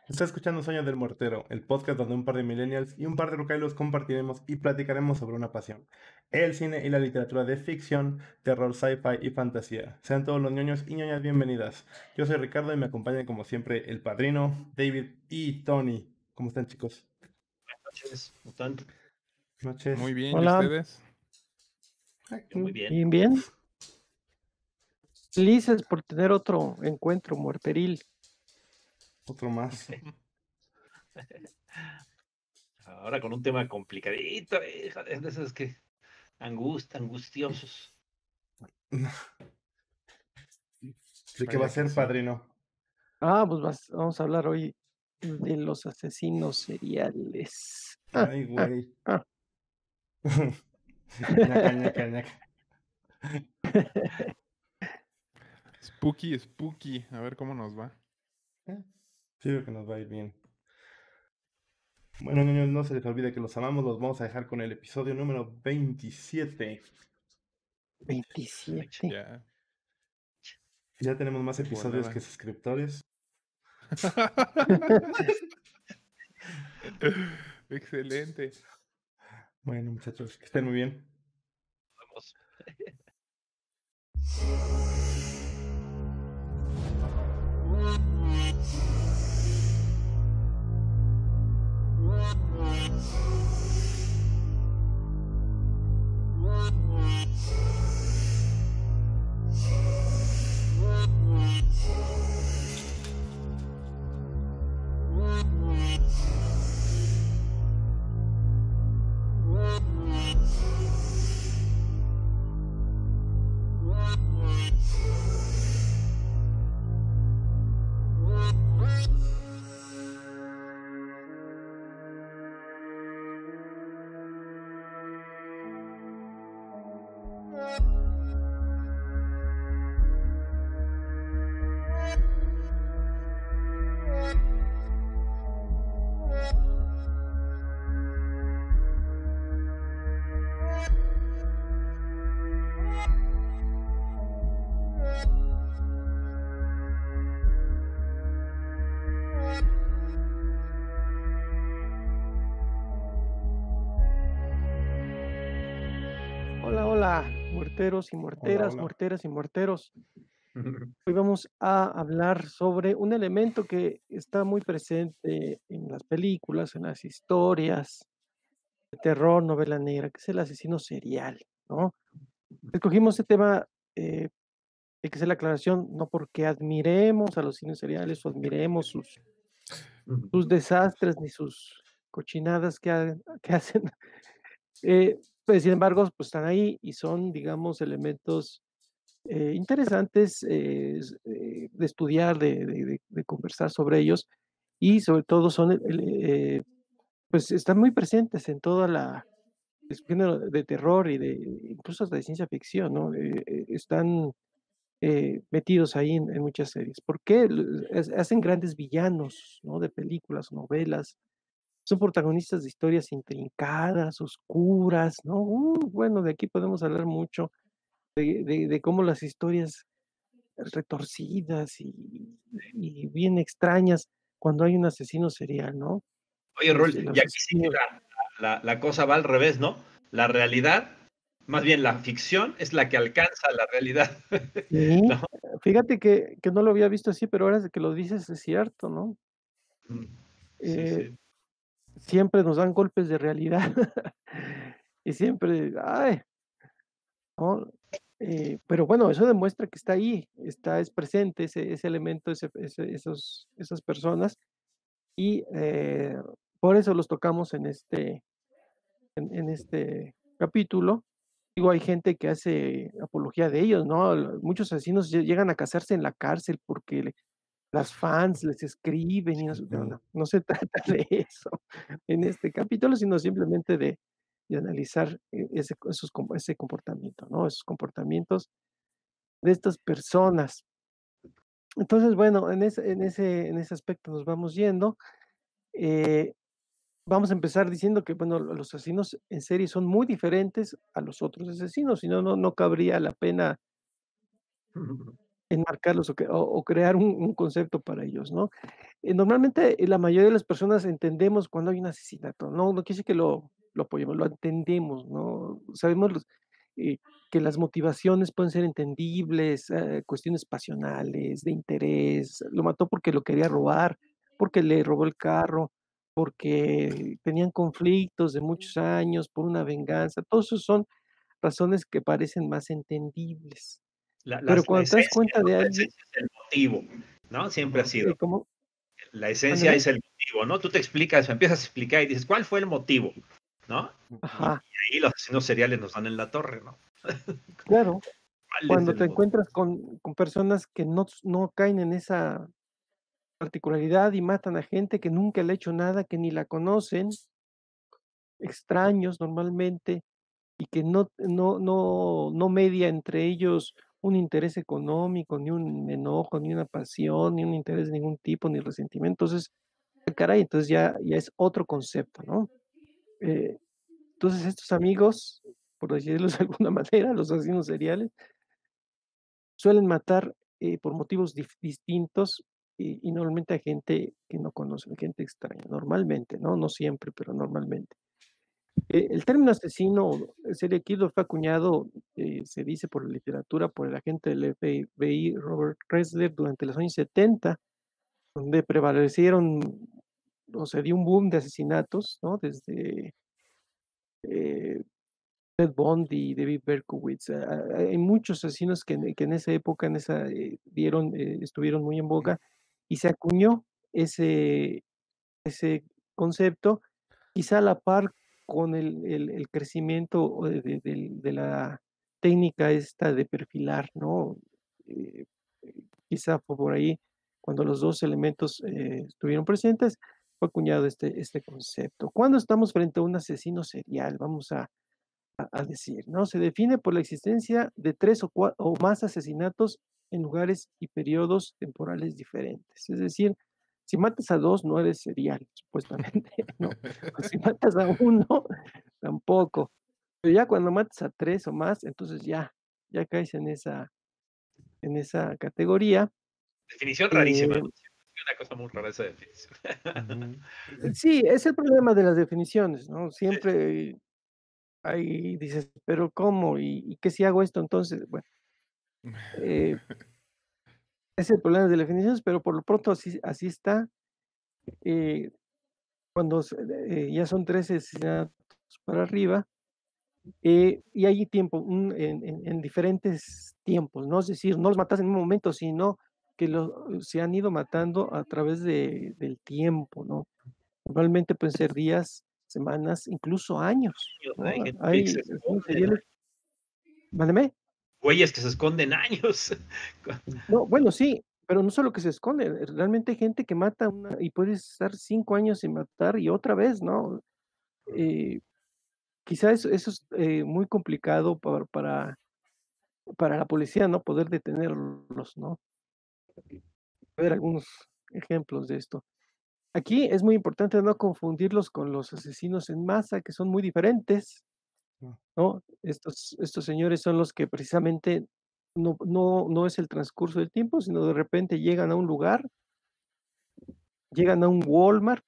Está escuchando Sueños del Mortero, el podcast donde un par de millennials y un par de rucailos compartiremos y platicaremos sobre una pasión: el cine y la literatura de ficción, terror, sci-fi y fantasía. Sean todos los ñoños y ñoñas bienvenidas. Yo soy Ricardo y me acompañan como siempre el padrino, David y Tony. ¿Cómo están, chicos? Noches, mutante. Noches. Muy bien, ¿y Hola, ustedes? Yo muy bien. bien, bien. Felices por tener otro encuentro muerteril. Otro más. Ahora con un tema complicadito, hija, es de esos que angustiosos. ¿De qué va a Vaya que ser, sí. padrino? Vamos a hablar hoy de los asesinos seriales. Ay, güey. Ah. Ñaca, ñaca, ñaca. Spooky, spooky. A ver cómo nos va. Sí, creo que nos va a ir bien. Bueno, niños, no se les olvide que los amamos. Los vamos a dejar con el episodio número 27. 27. Ya. Ya tenemos más De episodios volada. que suscriptores. Excelente. Bueno, muchachos, que estén muy bien. Vamos. Hola, hola, muerteros y muerteras, hola. muerteras y muerteros. Hoy vamos a hablar sobre un elemento que está muy presente en las películas, en las historias de terror, novela negra, que es el asesino serial, ¿no? Escogimos este tema, hay que hacer la aclaración, no porque admiremos a los asesinos seriales o admiremos sus desastres ni sus cochinadas que hacen, pues sin embargo, pues están ahí y son, digamos, elementos interesantes de estudiar, de conversar sobre ellos y sobre todo son, pues están muy presentes en toda el género de terror y incluso hasta de ciencia ficción, ¿no? Están metidos ahí en muchas series. ¿Por qué? Hacen grandes villanos, ¿no? De películas, novelas. Son protagonistas de historias intrincadas, oscuras, ¿no? Bueno, de aquí podemos hablar mucho de cómo las historias retorcidas y bien extrañas cuando hay un asesino serial, ¿no? Oye, Rol, Los y aquí sí que asesinos. la cosa va al revés, ¿no? La realidad, más bien la ficción, es la que alcanza la realidad. Sí, ¿No? fíjate que no lo había visto así, pero ahora que lo dices es cierto, ¿no? Sí, Eh, sí. siempre nos dan golpes de realidad y siempre, ay, ¿no? Pero bueno, eso demuestra que está ahí, es presente ese elemento, esas personas, y por eso los tocamos en este capítulo. Digo, hay gente que hace apología de ellos, ¿no? Muchos asesinos llegan a casarse en la cárcel porque las fans les escriben y no, no se trata de eso en este capítulo, sino simplemente de analizar ese comportamiento, ¿no? Esos comportamientos de estas personas. Entonces, bueno, en ese aspecto nos vamos yendo. Eh, Vamos a empezar diciendo que, bueno, los asesinos en serie son muy diferentes a los otros asesinos, si no, no cabría la pena enmarcarlos o crear un concepto para ellos, ¿no? Normalmente, la mayoría de las personas entendemos cuando hay un asesinato, no quiere decir que lo apoyemos, lo entendemos, ¿no? Sabemos eh, que las motivaciones pueden ser entendibles, cuestiones pasionales, de interés, lo mató porque lo quería robar, porque le robó el carro, porque tenían conflictos de muchos años, por una venganza, todos esos son razones que parecen más entendibles. Pero La cuando te das esencia, cuenta ¿no? de La alguien, esencia es el motivo, ¿no? Siempre ha sido. ¿cómo? La esencia Mándeme. es el motivo, ¿no? Tú te explicas, empiezas a explicar y dices, ¿cuál fue el motivo? ¿No? Y Ajá, ahí los asesinos seriales nos dan en la torre, ¿no? claro. ¿Cuál es Cuando el te motivo? encuentras con personas que no caen en esa particularidad y matan a gente que nunca le ha hecho nada, que ni la conocen, extraños normalmente, y que no media entre ellos un interés económico, ni un enojo, ni una pasión, ni un interés de ningún tipo, ni resentimiento. Entonces, caray, entonces ya es otro concepto, ¿no? Eh, entonces estos amigos, por decirlo de alguna manera, los asesinos seriales, suelen matar, por motivos distintos y normalmente a gente que no conocen, gente extraña, normalmente, ¿no? No siempre, pero normalmente. El término asesino, serial killer, fue acuñado, se dice por la literatura, por el agente del FBI, Robert Ressler, durante los años 70, donde prevalecieron o se dio un boom de asesinatos, ¿no? Desde, eh, Ted Bundy, David Berkowitz, hay muchos asesinos que en esa época, estuvieron muy en boga, y se acuñó ese concepto, quizá a la par con el crecimiento o de la técnica esta de perfilar, ¿no? Eh, Quizá fue por ahí cuando los 2 elementos, estuvieron presentes, fue acuñado este concepto. ¿Cuándo estamos frente a un asesino serial? Vamos a decir, ¿no? Se define por la existencia de 3 o más asesinatos en lugares y periodos temporales diferentes. Es decir, si matas a 2 no eres serial, supuestamente, ¿no? O si matas a uno tampoco. Pero ya cuando matas a 3 o más, entonces ya caes en esa categoría. Definición rarísima, Eh, ¿no? Una cosa muy rara esa definición. Ujú. sí, es el problema de las definiciones, ¿no? Sí, Siempre ahí dices: "¿Pero cómo? ¿Y qué si hago esto entonces?". Bueno, eh es el problema de las definiciones, pero por lo pronto así está. eh, Cuando ya son 13 asesinatos para arriba, y hay tiempo, en diferentes tiempos, ¿no? Es decir, no los matas en un momento, sino que se han ido matando a través del tiempo, ¿no? Normalmente pueden ser días, semanas, incluso años, ¿no? hay gente que Hay se asesinos esconde, seriales. ¿Mándeme? güeyes que se esconden años. No, bueno, sí, pero no solo que se esconde, realmente hay gente que mata y puede estar 5 años sin matar y otra vez, ¿no? Eh, Quizá eso es, muy complicado para la policía, ¿no? Poder detenerlos, ¿no? Ver algunos ejemplos de esto. Aquí es muy importante no confundirlos con los asesinos en masa, que son muy diferentes, Ah, ¿no? Estos señores son los que precisamente no es el transcurso del tiempo, sino de repente llegan a un lugar, llegan a un Walmart,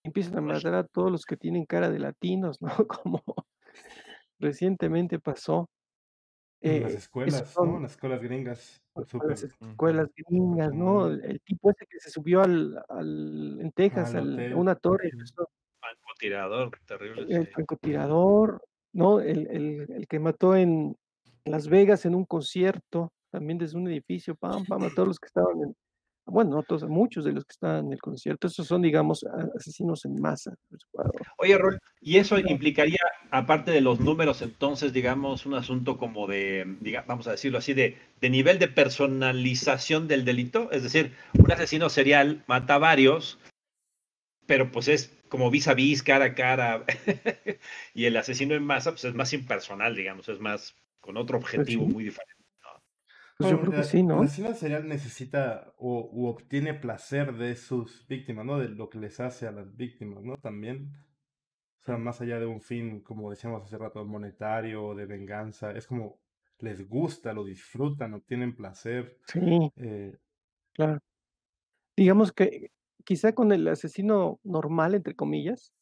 empiezan a matar a todos los que tienen cara de latinos, ¿no? Como recientemente pasó. en las Esos escuelas, ¿no? son En las escuelas gringas, a las súper. Ujú. escuelas gringas, ¿no? Ujú. El tipo ese que se subió en Texas, Al a hotel. una torre, Ujú. Francotirador, terrible, sí. el francotirador, ¿no? El que mató en Las Vegas en un concierto, también desde un edificio, pam, pam, a todos los que estaban bueno, no todos, a muchos de los que estaban en el concierto. Esos son, digamos, asesinos en masa. Oye, Rol, ¿y eso implicaría, aparte de los números, entonces, digamos, un asunto como de, vamos a decirlo así, de nivel de personalización del delito? Es decir, un asesino serial mata a varios, pero pues es como vis a vis, cara a cara, y el asesino en masa, pues es más impersonal, digamos, es más con otro Pues objetivo sí, muy diferente, ¿no? pues yo Bueno, creo porque que sí, el ¿no? asesino serial necesita u obtiene placer de sus víctimas, ¿no? De lo que les hace a las víctimas, ¿no? También. O sea, más allá de un fin, como decíamos hace rato, monetario o de venganza, es como les gusta, lo disfrutan, obtienen placer. Sí, eh, claro. Digamos que quizá con el asesino normal, entre comillas,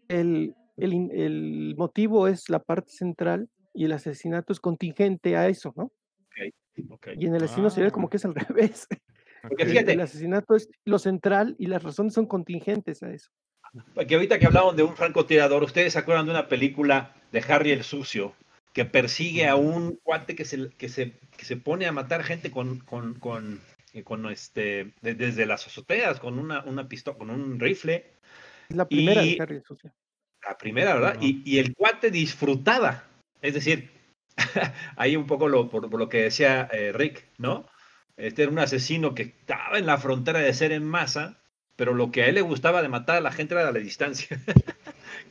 el motivo es la parte central y el asesinato es contingente a eso, ¿no? Ok, ok. Y en el asesino serial como Ah, que es al revés. Porque ok. El fíjate, asesinato es lo central y las razones son contingentes a eso. que ahorita que hablaban de un francotirador, ¿ustedes se acuerdan de una película de Harry el Sucio que persigue a un cuate que se pone a matar gente desde las azoteas, con una pistola, con un rifle? Es la primera de Y Harry el Sucio. la primera, ¿verdad? no. Y el cuate disfrutaba. Es decir, ahí un poco por lo que decía Rick, ¿no? Este era un asesino que estaba en la frontera de ser en masa, pero lo que a él le gustaba de matar a la gente era la distancia.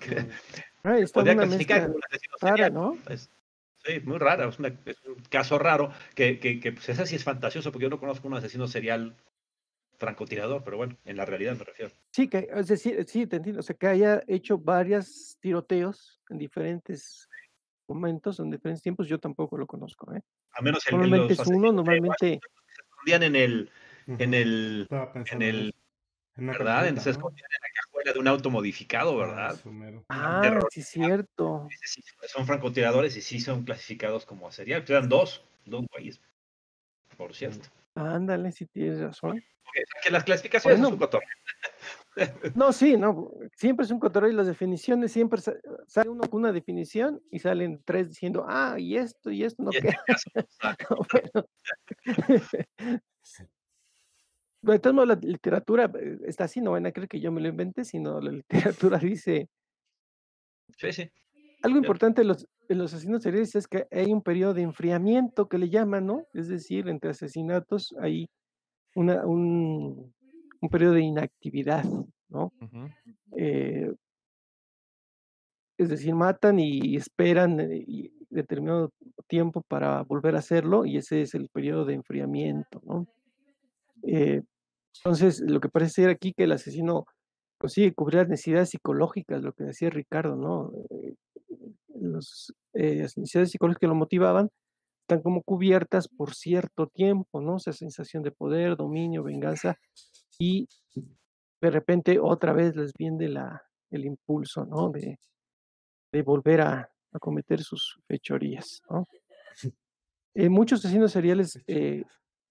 Que se Está podía una clasificar mezcla como un asesino rara, serial, ¿no? ¿no? Sí, muy rara, es un caso raro, que pues ese sí es fantasioso, porque yo no conozco un asesino serial francotirador, pero bueno, en la realidad me refiero. Sí, que, es decir, sí, te entiendo. O sea, que haya hecho varios tiroteos en diferentes momentos, en diferentes tiempos, yo tampoco lo conozco, ¿eh? A menos Normalmente los es uno, asesinos de normalmente, Washington que se escondían en Ujú. el, Estaba en pensando en el, eso. En una ¿verdad? camioneta, Se ¿no? escondían en la cajuela de un auto modificado, ¿verdad? Eso mero. sí, es Aterrorizante. cierto. Sí, son francotiradores y sí son clasificados como serial. Eran dos güeyes, por cierto. Ándale, si tienes razón. Que las clasificaciones son su Bueno, cotorreo. no, sí, no, siempre es un cotorreo y las definiciones, siempre sale uno con una definición y salen tres diciendo, y esto no Y este queda. caso, exacto. Bueno, Sí. de todos modos, la literatura está así, no van a creer que yo me lo inventé, sino la literatura dice, Sí, sí. algo Ya. importante en los asesinos seriales es que hay un periodo de enfriamiento que le llaman, ¿no? Es decir, entre asesinatos hay una, un periodo de inactividad, ¿no? Ujú. Eh, Es decir, matan y esperan determinado tiempo para volver a hacerlo, y ese es el periodo de enfriamiento, ¿no? Eh, entonces, lo que parece ser aquí que el asesino consigue cubrir las necesidades psicológicas, lo que decía Ricardo, ¿no? Las necesidades psicológicas que lo motivaban están como cubiertas por cierto tiempo, ¿no? Esa sensación de poder, dominio, venganza, y de repente otra vez les viene el impulso, ¿no? De volver a cometer sus fechorías, ¿no? Muchos asesinos seriales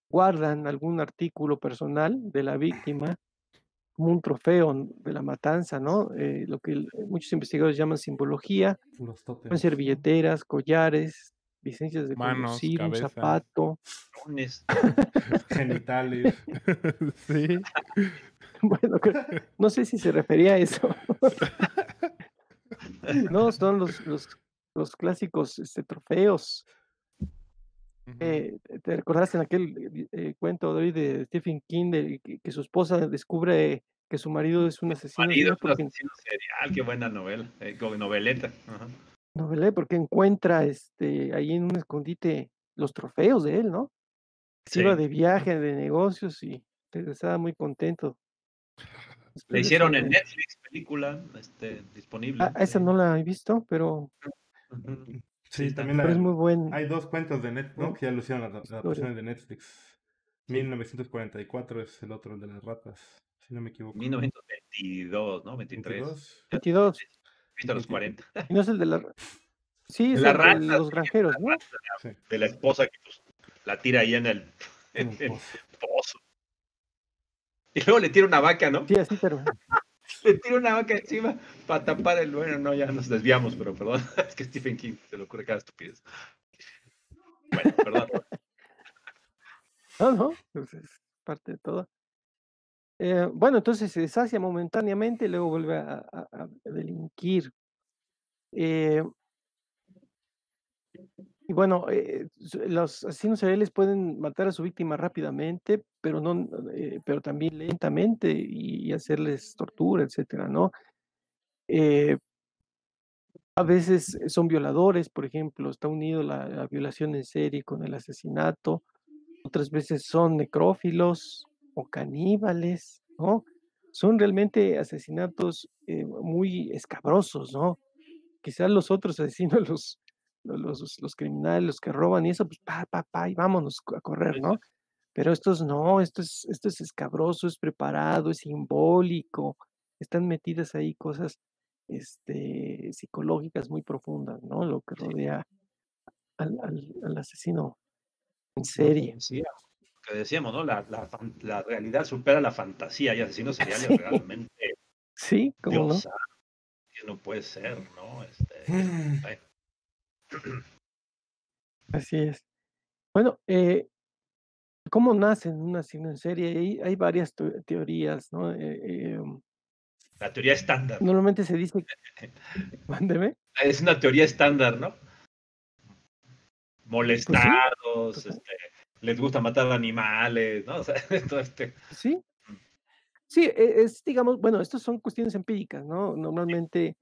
guardan algún artículo personal de la víctima como un trofeo de la matanza, ¿no? Lo que muchos investigadores llaman simbología, Los pueden tótems, ser ¿no? billeteras, collares, licencias de Manos, conducir, un cabeza. zapato. Lunes. Genitales. Sí. Bueno, no sé si se refería a eso. No, son los clásicos trofeos. Ujú. ¿Te recordaste en aquel cuento de hoy de Stephen King de que su esposa descubre que su marido es un asesino Marido serial es un porque asesino serial, qué buena novela, como noveleta. Ajá. novela, porque encuentra ahí en un escondite los trofeos de él, ¿no? Se iba Sí. de viaje, de negocios y estaba muy contento Le después de ese hicieron en evento. Netflix película, disponible. Esa Sí. no la he visto, pero Ujú. Sí, Sí, está. también es muy buen, hay dos cuentos de Netflix, ¿no? ¿no? Que ya lo hicieron las Historia. adaptaciones de Netflix. Sí. 1944 es el otro, el de las ratas, si no me equivoco. 1922, ¿no? 23. 22, Ya, 22. visto a los 20. 40. Y no es el sí, De es las el de ratas, los granjeros, ¿no? Sí, de la esposa que pues, la tira ahí en el, en en el el pozo. pozo. Y luego le tira una vaca, ¿no? Sí, así termina. Le tira una vaca encima para tapar el. Bueno, no, ya nos desviamos, pero perdón. Es que Stephen King se le ocurre cada estupidez. Bueno, perdón. No, no, pues es parte de todo. Bueno, entonces se sacia momentáneamente y luego vuelve a delinquir. Eh, y bueno, los asesinos seriales pueden matar a su víctima rápidamente, pero no, pero también lentamente y hacerles tortura, etcétera, ¿no? Eh, a veces son violadores, por ejemplo, está unido la violación en serie con el asesinato. Otras veces son necrófilos o caníbales, ¿no? Son realmente asesinatos muy escabrosos, ¿no? Quizás los otros asesinos los criminales, los que roban y eso, pues, y vámonos a correr, Sí, sí, ¿no? Pero estos no, esto es escabroso, es preparado, es simbólico, están metidas ahí cosas, psicológicas muy profundas, ¿no? Lo que sí, rodea al asesino en lo que serie. decíamos, ¿no? La realidad supera la fantasía, y asesinos seriales Sí, realmente, sí, ¿cómo Dios no? santo, que no puede ser, ¿no? Bueno, Así es. Bueno, ¿cómo nace un asesino en serie? Hay varias teorías, ¿no? la teoría estándar. Normalmente se dice mándeme. Es una teoría estándar, ¿no? Pues sí, Molestados, total. les gusta matar animales, ¿no? O sea, todo Sí, sí, digamos, bueno, estos son cuestiones empíricas, ¿no? Normalmente,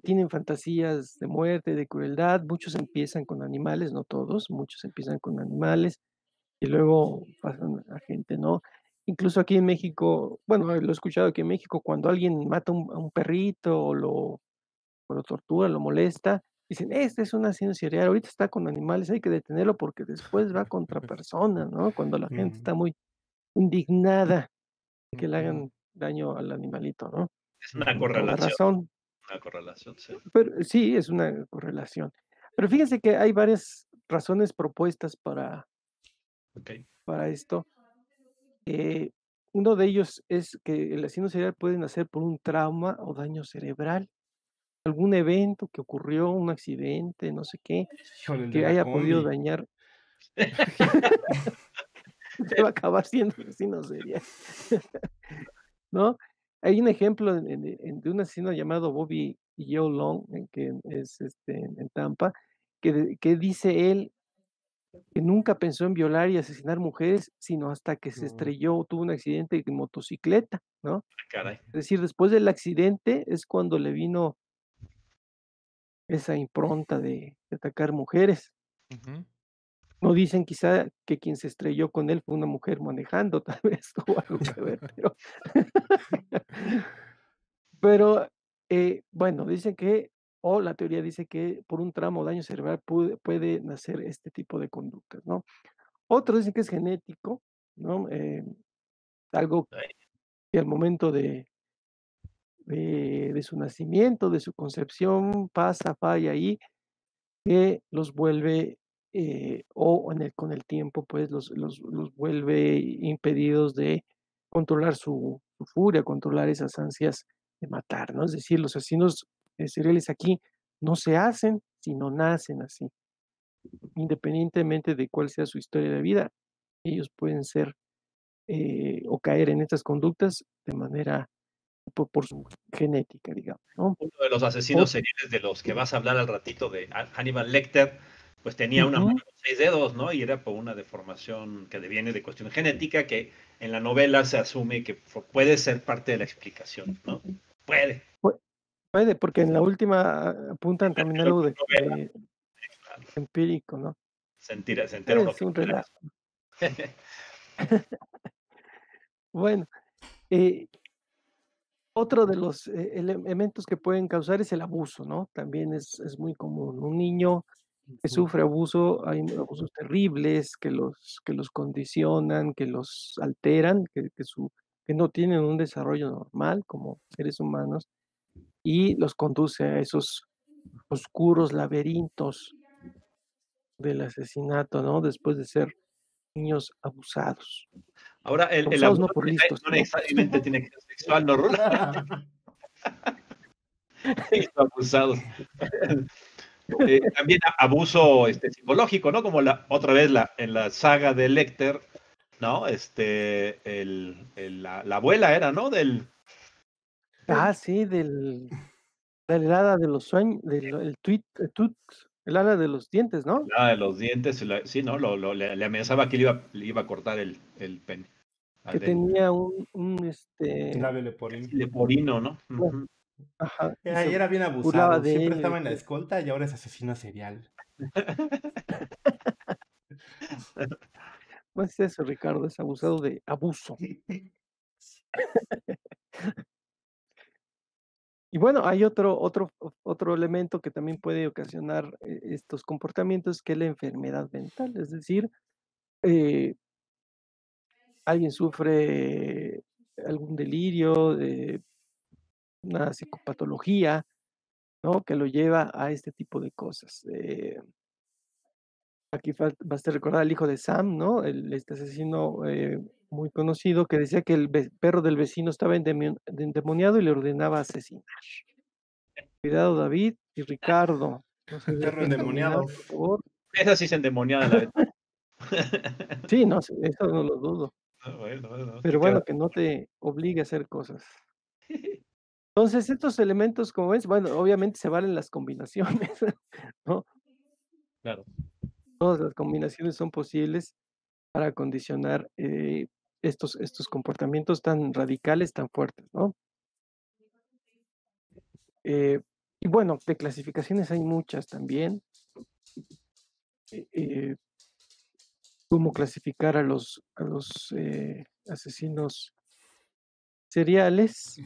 tienen fantasías de muerte, de crueldad, muchos empiezan con animales, no todos, muchos empiezan con animales y luego pasan a gente, ¿no? Incluso aquí en México, bueno, lo he escuchado aquí en México, cuando alguien mata a un perrito o lo tortura, lo molesta, dicen: "Este es un asesino serial, ahorita está con animales, hay que detenerlo porque después va contra personas", ¿no? Cuando la gente Mm, está muy indignada de que le ujú. hagan daño al animalito, ¿no? es Y con toda razón. una correlación, sí. Pero sí, es una correlación. Pero fíjense que hay varias razones propuestas Okey. para esto. Eh, Uno de ellos es que el asesino serial puede nacer por un trauma o daño cerebral, algún evento que ocurrió, un accidente, no sé qué, Híjole, el de que la haya podido combi. dañar. Usted va a acabar siendo asesino serial, ¿no? Hay un ejemplo de un asesino llamado Bobby Joe Long, que es, en Tampa, que dice él que nunca pensó en violar y asesinar mujeres, sino hasta que se No. estrelló, tuvo un accidente en motocicleta, ¿no? Caray. Es decir, después del accidente es cuando le vino esa impronta de atacar mujeres. Ujú. No dicen quizá que quien se estrelló con él fue una mujer manejando, tal vez tuvo algo que ver, pero, bueno, dicen que o la teoría dice que por un tramo o daño cerebral puede nacer este tipo de conductas, ¿no? Otros dicen que es genético, ¿no? Algo Ay, que al momento de su nacimiento, de su concepción, pasa, falla ahí, que los vuelve, o con el tiempo, pues, los vuelve impedidos de controlar su furia, controlar esas ansias de matar, ¿no? Es decir, los asesinos, seriales aquí no se hacen, sino nacen así. Independientemente de cuál sea su historia de vida, ellos pueden ser, o caer en estas conductas de manera por su genética, digamos, ¿no? uno de los Ot asesinos seriales de los que vas a hablar al ratito, de Hannibal Lecter, pues tenía una mano Ujú. con 6 dedos, ¿no? Y era por una deformación que deviene de cuestión genética, que en la novela se asume que puede ser parte de la explicación, ¿no? Puede. Puede, porque en la última apuntan también Pero algo con de novela, claro, empírico, ¿no? se entera uno Es que un no era relato. eso. Bueno, otro de los elementos que pueden causar es el abuso, ¿no? También es muy común. Un niño que Ujú. sufre abuso, hay abusos terribles que los condicionan, que los alteran, que no tienen un desarrollo normal como seres humanos y los conduce a esos oscuros laberintos del asesinato, ¿no? Después de ser niños abusados. Ahora, el Abusados no abuso por listos, no ¿no? necesariamente tiene que ser sexual, ¿no, Rula? Sí, abusados. También abuso psicológico, ¿no? Como otra vez en la saga de Lecter, ¿no? La abuela era, ¿no? Ah, sí, del hada de los sueños, el el hada de los dientes, ¿no? De los dientes, sí, ¿no? Le amenazaba que le iba a cortar el pene Que al del tenía Labio leporín. leporino, ¿no? bueno, Ujú. ajá, y Era, se y era bien burlaba abusado. de Siempre él y estaba en la decía escolta y ahora es asesino serial. no es eso, Ricardo, es abusado de abuso. Y bueno, hay otro elemento que también puede ocasionar estos comportamientos, que es la enfermedad mental. Es decir, eh, alguien sufre algún delirio, una psicopatología, ¿no? Que lo lleva a este tipo de cosas. Aquí basta recordar al hijo de Sam, ¿no? Este asesino muy conocido que decía que el perro del vecino estaba endemoniado y le ordenaba asesinar. Cuidado, David y Ricardo, no se Perro dejen dominar, endemoniado. por favor. Esa sí es endemoniada la vez. Sí, no, sí, eso no lo dudo. Bueno, bueno, Pero sí queda. bueno, que no te obligue a hacer cosas. Entonces, estos elementos, como ves, bueno, obviamente se valen las combinaciones, ¿no? Claro. Todas las combinaciones son posibles para condicionar estos comportamientos tan radicales, tan fuertes, ¿no? Eh, y bueno, de clasificaciones hay muchas también. Eh, Cómo clasificar a los asesinos seriales.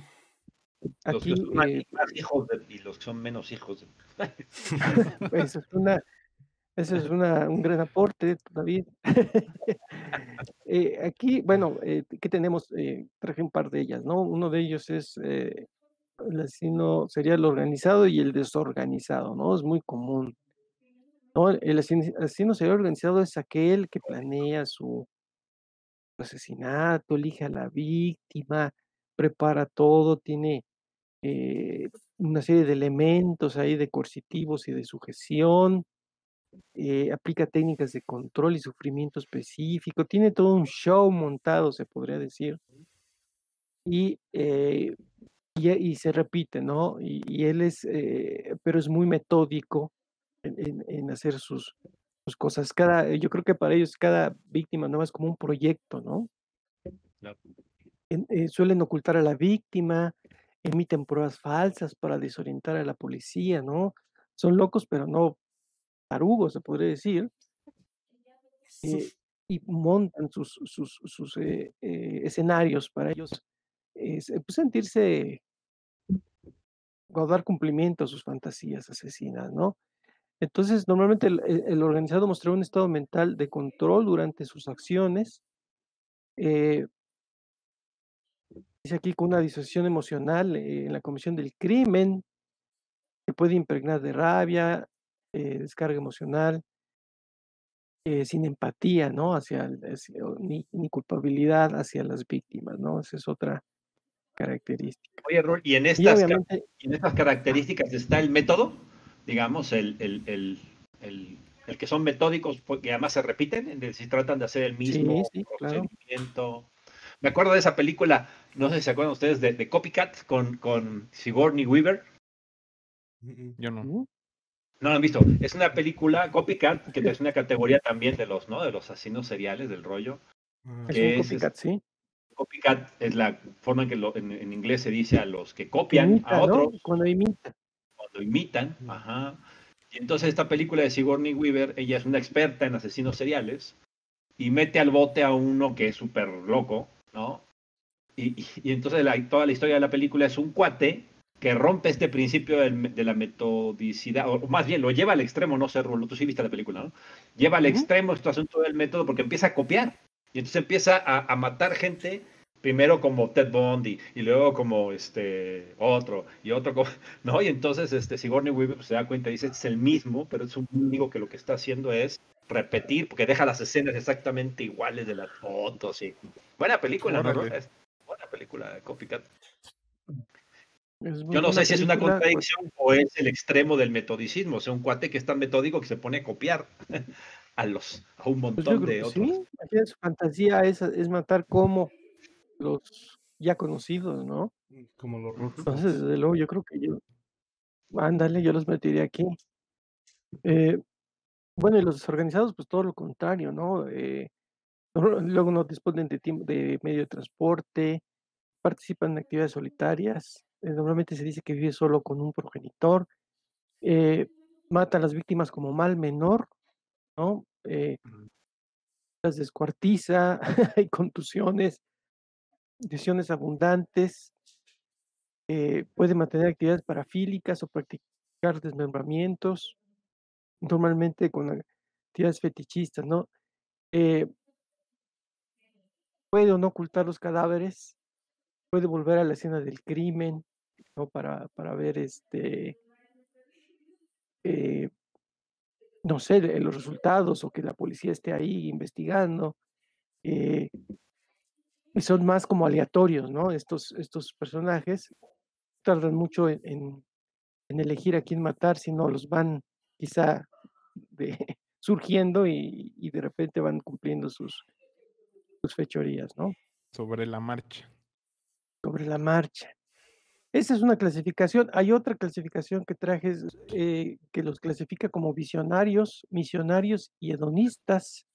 Los que Aquí, son más hijos y los que son menos hijos pues ese es un gran aporte, David. Aquí, bueno, ¿qué tenemos? Traje un par de ellas, ¿no? Uno de ellos es el asesino serial organizado y el desorganizado, ¿no? Es muy común, ¿no? El asesino serial organizado es aquel que planea su asesinato, elige a la víctima, prepara todo, tiene eh, una serie de elementos ahí de coercitivos y de sujeción, aplica técnicas de control y sufrimiento específico, tiene todo un show montado, se podría decir, y, y se repite, ¿no? Y él pero es muy metódico en hacer sus cosas. Yo creo que para ellos cada víctima nueva es como un proyecto, ¿no? Claro. Suelen ocultar a la víctima, emiten pruebas falsas para desorientar a la policía, ¿no? Son locos, pero no tarugos, se podría decir, eh, y montan sus escenarios para ellos, pues, sentirse o dar cumplimiento a sus fantasías asesinas, ¿no? Entonces, normalmente el organizado mostró un estado mental de control durante sus acciones, eh, dice aquí con una disociación emocional en la comisión del crimen, se puede impregnar de rabia, descarga emocional, sin empatía, ¿no? Ni culpabilidad hacia las víctimas, ¿no? Esa es otra característica. Oye, Rol, y Y obviamente, en estas características está el método, digamos, el que son metódicos, que además se repiten, es decir, tratan de hacer el sí, mismo sí, claro. procedimiento. Me acuerdo de esa película, no sé si se acuerdan ustedes, de Copycat con Sigourney Weaver. Yo no. Ujú. No lo han visto. Es una película, Copycat, que es una categoría también de los, ¿no? De los asesinos seriales del rollo, Es un que copycat, sí. copycat es la forma en que en inglés se dice a los que Que copian a imita, ¿no? otros Cuando imita. cuando imitan, ajá. Y entonces esta película de Sigourney Weaver, ella es una experta en asesinos seriales y mete al bote a uno que es súper loco, ¿no? Y entonces toda la historia de la película es un cuate que rompe este principio de la metodicidad, o más bien lo lleva al extremo, no sé, Rulo, tú sí viste la película, ¿no? Lleva al Ujú. extremo este asunto del método porque empieza a copiar. Y entonces empieza a matar gente, primero como Ted Bundy, y luego como otro, y otro, ¿no? Y entonces Sigourney Weaver pues, se da cuenta y dice, es el mismo, pero es un único que lo que está haciendo es repetir, porque deja las escenas exactamente iguales de las fotos. Y buena película, ¿no? Órale. Es buena película de Copycat. Es muy Yo no buena sé si es una película. contradicción o es el extremo del metodicismo, o sea, un cuate que es tan metódico que se pone a copiar a un Pues yo montón creo de que otros. sí. Aquí su fantasía es matar como los ya conocidos, ¿no? Como los Entonces, rockstars. desde luego, yo creo que ándale, yo los metería aquí. Eh, bueno, y los desorganizados, pues todo lo contrario, ¿no? Luego no disponen de tiempo, de medio de transporte, participan en actividades solitarias. Normalmente se dice que vive solo con un progenitor. eh, Mata a las víctimas como mal menor, ¿no? Las descuartiza, hay contusiones, lesiones abundantes. puede mantener actividades parafílicas o practicar desmembramientos, normalmente con actividades fetichistas, ¿no? Puede o no ocultar los cadáveres, puede volver a la escena del crimen, ¿no? Para ver, eh, no sé, los resultados o que la policía esté ahí investigando. Y son más como aleatorios, ¿no? Estos personajes tardan mucho en elegir a quién matar, sino los van quizá de, surgiendo y de repente van cumpliendo sus fechorías, ¿no? Sobre la marcha. Sobre la marcha. Esa es una clasificación. Hay otra clasificación que traje que los clasifica como visionarios, misionarios y hedonistas.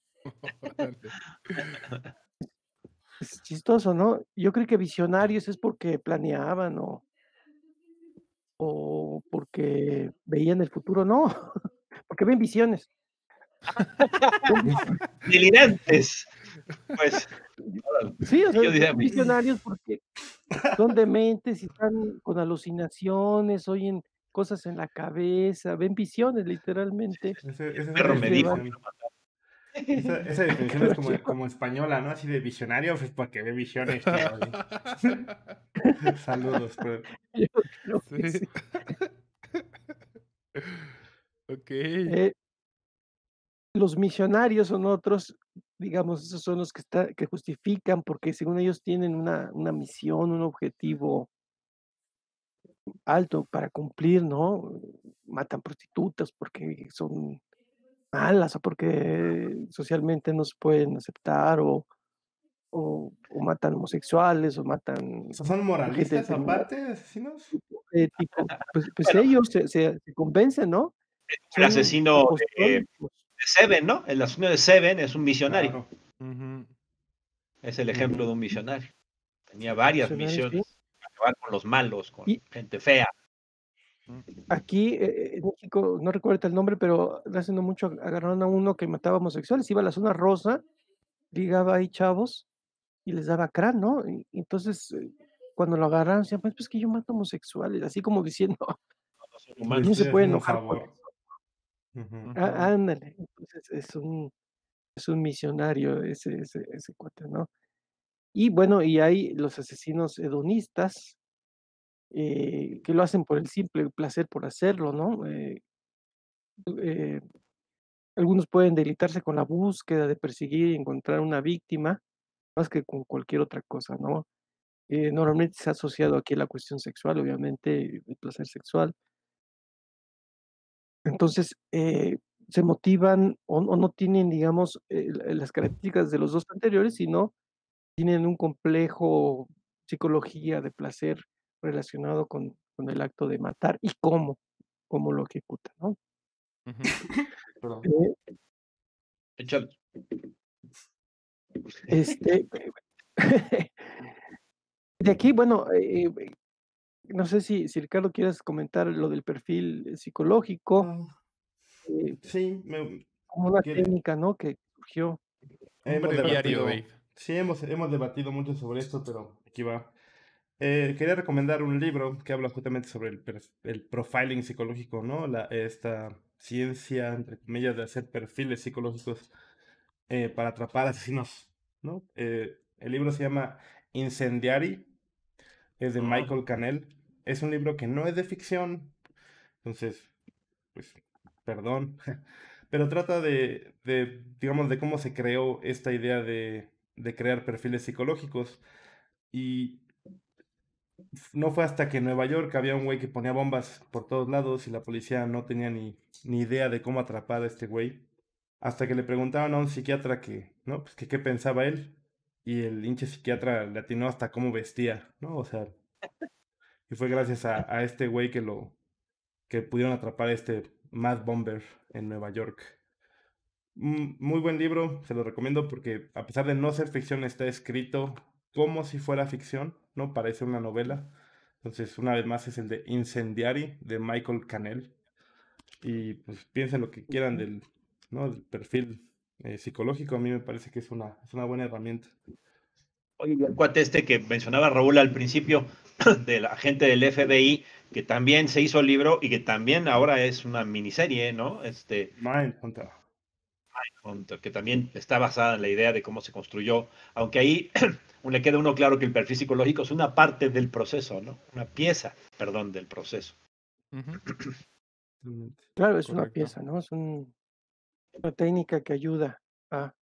Es chistoso, ¿no? Yo creo que visionarios es porque planeaban o porque veían el futuro, no, porque ven visiones. Delirantes. Pues, Sí, o sea, yo diría, son visionarios porque son dementes y están con alucinaciones, oyen cosas en la cabeza, ven visiones literalmente. Esa es una perro me dijo. definición. Esa definición es como española, ¿no? Así de visionario, pues porque ve visiones. Saludos. Yo creo que Sí. sí. Ok. Los misionarios son otros, digamos, esos son los que justifican, porque según ellos tienen una misión, un objetivo alto para cumplir, ¿no? Matan prostitutas porque son malas o porque socialmente no se pueden aceptar o matan homosexuales o matan ¿Son gente moralistas determinada, aparte, asesinos? tipo, pues Bueno, ellos se convencen, ¿no? el Son asesino de apostólicos. Seven, ¿no? El asesino de Seven es un misionario. Claro. Ujú. Es el ejemplo de un misionario. Tenía varias Misionarios, sí. misiones. Acabar con los malos, con Y gente fea. aquí en México, no recuerdo el nombre, pero hace no mucho agarraron a uno que mataba homosexuales, iba a la zona rosa, ligaba ahí chavos y les daba crán, ¿no? Y entonces, cuando lo agarraron, decían, pues que yo mato homosexuales, así como diciendo, No son Les humanos. no se estoy puede haciendo un enojar por favor. eso. Ujú. Ándale, entonces es un misionario ese cuate, ¿no? Y bueno, y hay los asesinos hedonistas, que lo hacen por el simple placer por hacerlo, ¿no? Eh, Algunos pueden deleitarse con la búsqueda de perseguir y encontrar una víctima, más que con cualquier otra cosa, ¿no? Normalmente se ha asociado aquí la cuestión sexual, obviamente, el placer sexual. Entonces, se motivan o no tienen, digamos, las características de los 2 anteriores, sino tienen un complejo psicología de placer relacionado con el acto de matar y cómo lo ejecutan, ¿no? Perdón. Échale. Este, de aquí, bueno, no sé si Ricardo quieres comentar lo del perfil psicológico, Ah, eh, sí, como una quiere- técnica, ¿no? Que surgió. Un hemos breviario, debatido. Dave. Sí, hemos debatido mucho sobre esto, pero aquí va. Quería recomendar un libro que habla justamente sobre el profiling psicológico, ¿no? Esta ciencia, entre comillas, de hacer perfiles psicológicos para atrapar asesinos, ¿no? El libro se llama Incendiary, es de Ah, Michael Cannell. Es un libro que no es de ficción, entonces, pues, perdón, pero trata digamos, de cómo se creó esta idea de crear perfiles psicológicos. Y no fue hasta que en Nueva York había un güey que ponía bombas por todos lados y la policía no tenía ni idea de cómo atrapar a este güey. Hasta que le preguntaron a un psiquiatra ¿no? Pues que qué pensaba él. Y el hinche psiquiatra le atinó hasta cómo vestía, ¿no? O sea, y fue gracias a este güey que pudieron atrapar a este Mad Bomber en Nueva York. Muy buen libro, se lo recomiendo porque a pesar de no ser ficción, está escrito como si fuera ficción, ¿no? Parece una novela. Entonces, una vez más, es el de Incendiary de Michael Cannell. Y pues piensen lo que quieran ¿no? del perfil psicológico. A mí me parece que es una buena herramienta. oye, el cuate este que mencionaba Raúl al principio, del agente del FBI, que también se hizo libro y que también ahora es una miniserie, ¿no? Mindhunter. Que también está basada en la idea de cómo se construyó, aunque ahí le queda uno claro que el perfil psicológico es una parte del proceso, ¿no? Una pieza, perdón, del proceso. Claro, es una Correcto. pieza, ¿no? Es una técnica que ayuda a...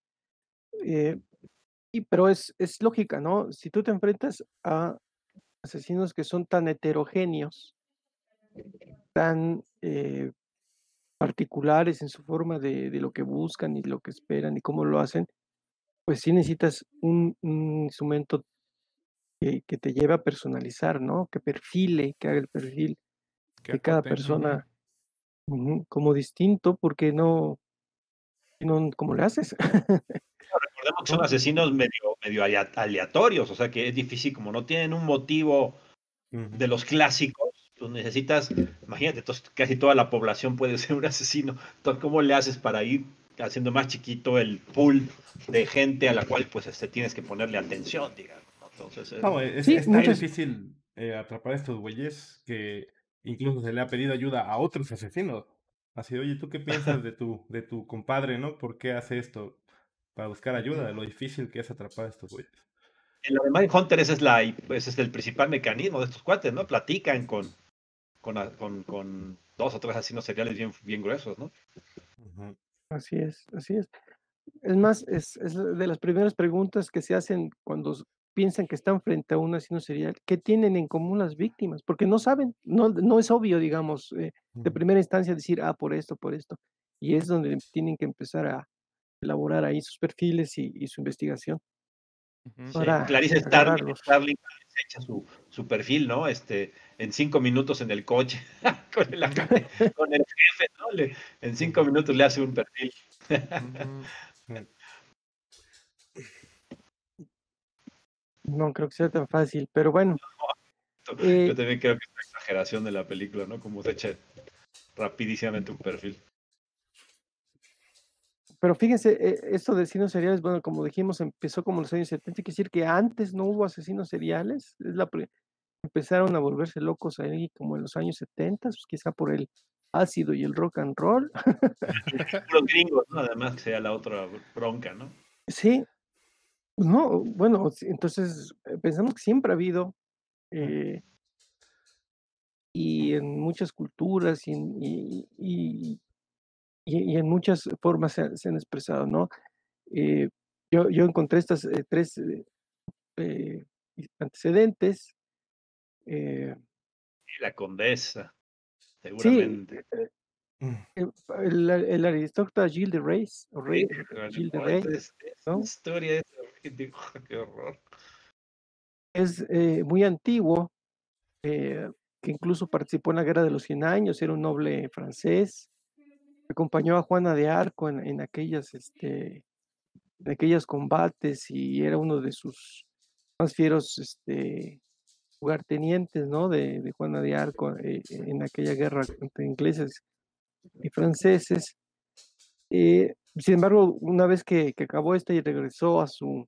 pero es lógica, ¿no? Si tú te enfrentas a asesinos que son tan heterogéneos, tan particulares en su forma de lo que buscan y lo que esperan y cómo lo hacen, pues sí necesitas un instrumento que te lleve a personalizar, ¿no? Que perfile, que haga el perfil Que de cada acote. persona como distinto, porque no, ¿cómo le haces? Recordemos que son asesinos medio aleatorios, o sea que es difícil, como no tienen un motivo de los clásicos, tú necesitas, imagínate, casi toda la población puede ser un asesino, entonces ¿cómo le haces para ir haciendo más chiquito el pool de gente a la cual pues tienes que ponerle atención, digamos, ¿no? Entonces No, Sí, es tan muchas, difícil atrapar a estos güeyes que incluso se le ha pedido ayuda a otros asesinos. Así, oye, ¿tú qué piensas de tu compadre, no? ¿Por qué hace esto? Para buscar ayuda, de lo difícil que es atrapar a estos güeyes. en lo de Mindhunter ese es el principal mecanismo de estos cuates, ¿no? Platican con 2 o 3 asesinos seriales bien gruesos, ¿no? Ujú. así es, así es. Es más, es de las primeras preguntas que se hacen cuando piensan que están frente a un asesino serial. ¿Qué tienen en común las víctimas? Porque no saben, no es obvio, digamos, de primera instancia decir, por esto, por esto. Y es donde tienen que empezar a elaborar ahí sus perfiles y su investigación Sí, para Clarice agarrarlos. Starling se echa su perfil, ¿no? En 5 minutos en el coche con el agente, con el jefe, ¿no? En 5 minutos le hace un perfil. No creo que sea tan fácil, pero bueno. Yo también creo que es una exageración de la película, ¿no? Como se echa rapidísimamente un perfil. Pero fíjense, esto de asesinos seriales, bueno, como dijimos, empezó como en los años 70, quiere decir que antes no hubo asesinos seriales, empezaron a volverse locos ahí como en los años 70, pues quizá por el ácido y el rock and roll. Los gringos, ¿no? Además, que sea la otra bronca, ¿no? Sí, pues no, bueno, entonces pensamos que siempre ha habido, y en muchas culturas y en muchas formas se han expresado, ¿no? Yo encontré estas 3 antecedentes. Y la condesa, Sí, seguramente. el aristócrata Gilles de Rais, Sí, Gilles de no, Rais, es ¿no? historia esa, qué horror. Es muy antiguo, que incluso participó en la Guerra de los 100 Años, era un noble francés, acompañó a Juana de Arco en aquellos combates y era uno de sus más fieros lugartenientes, ¿no? De Juana de Arco en aquella guerra entre ingleses y franceses. Sin embargo, una vez que acabó esta y regresó a su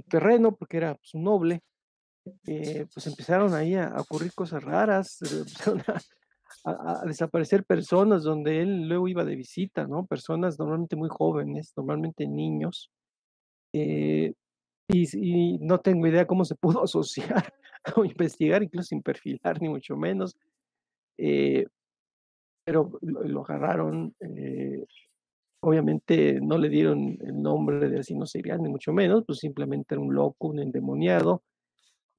terreno, porque era pues, un noble, pues empezaron ahí a ocurrir cosas raras, empezaron a desaparecer personas donde él luego iba de visita, ¿no? Personas normalmente muy jóvenes, normalmente niños, y no tengo idea cómo se pudo asociar o investigar, incluso sin perfilar, ni mucho menos, pero lo agarraron, obviamente no le dieron el nombre de asesino serial, ni mucho menos, pues simplemente era un loco, un endemoniado.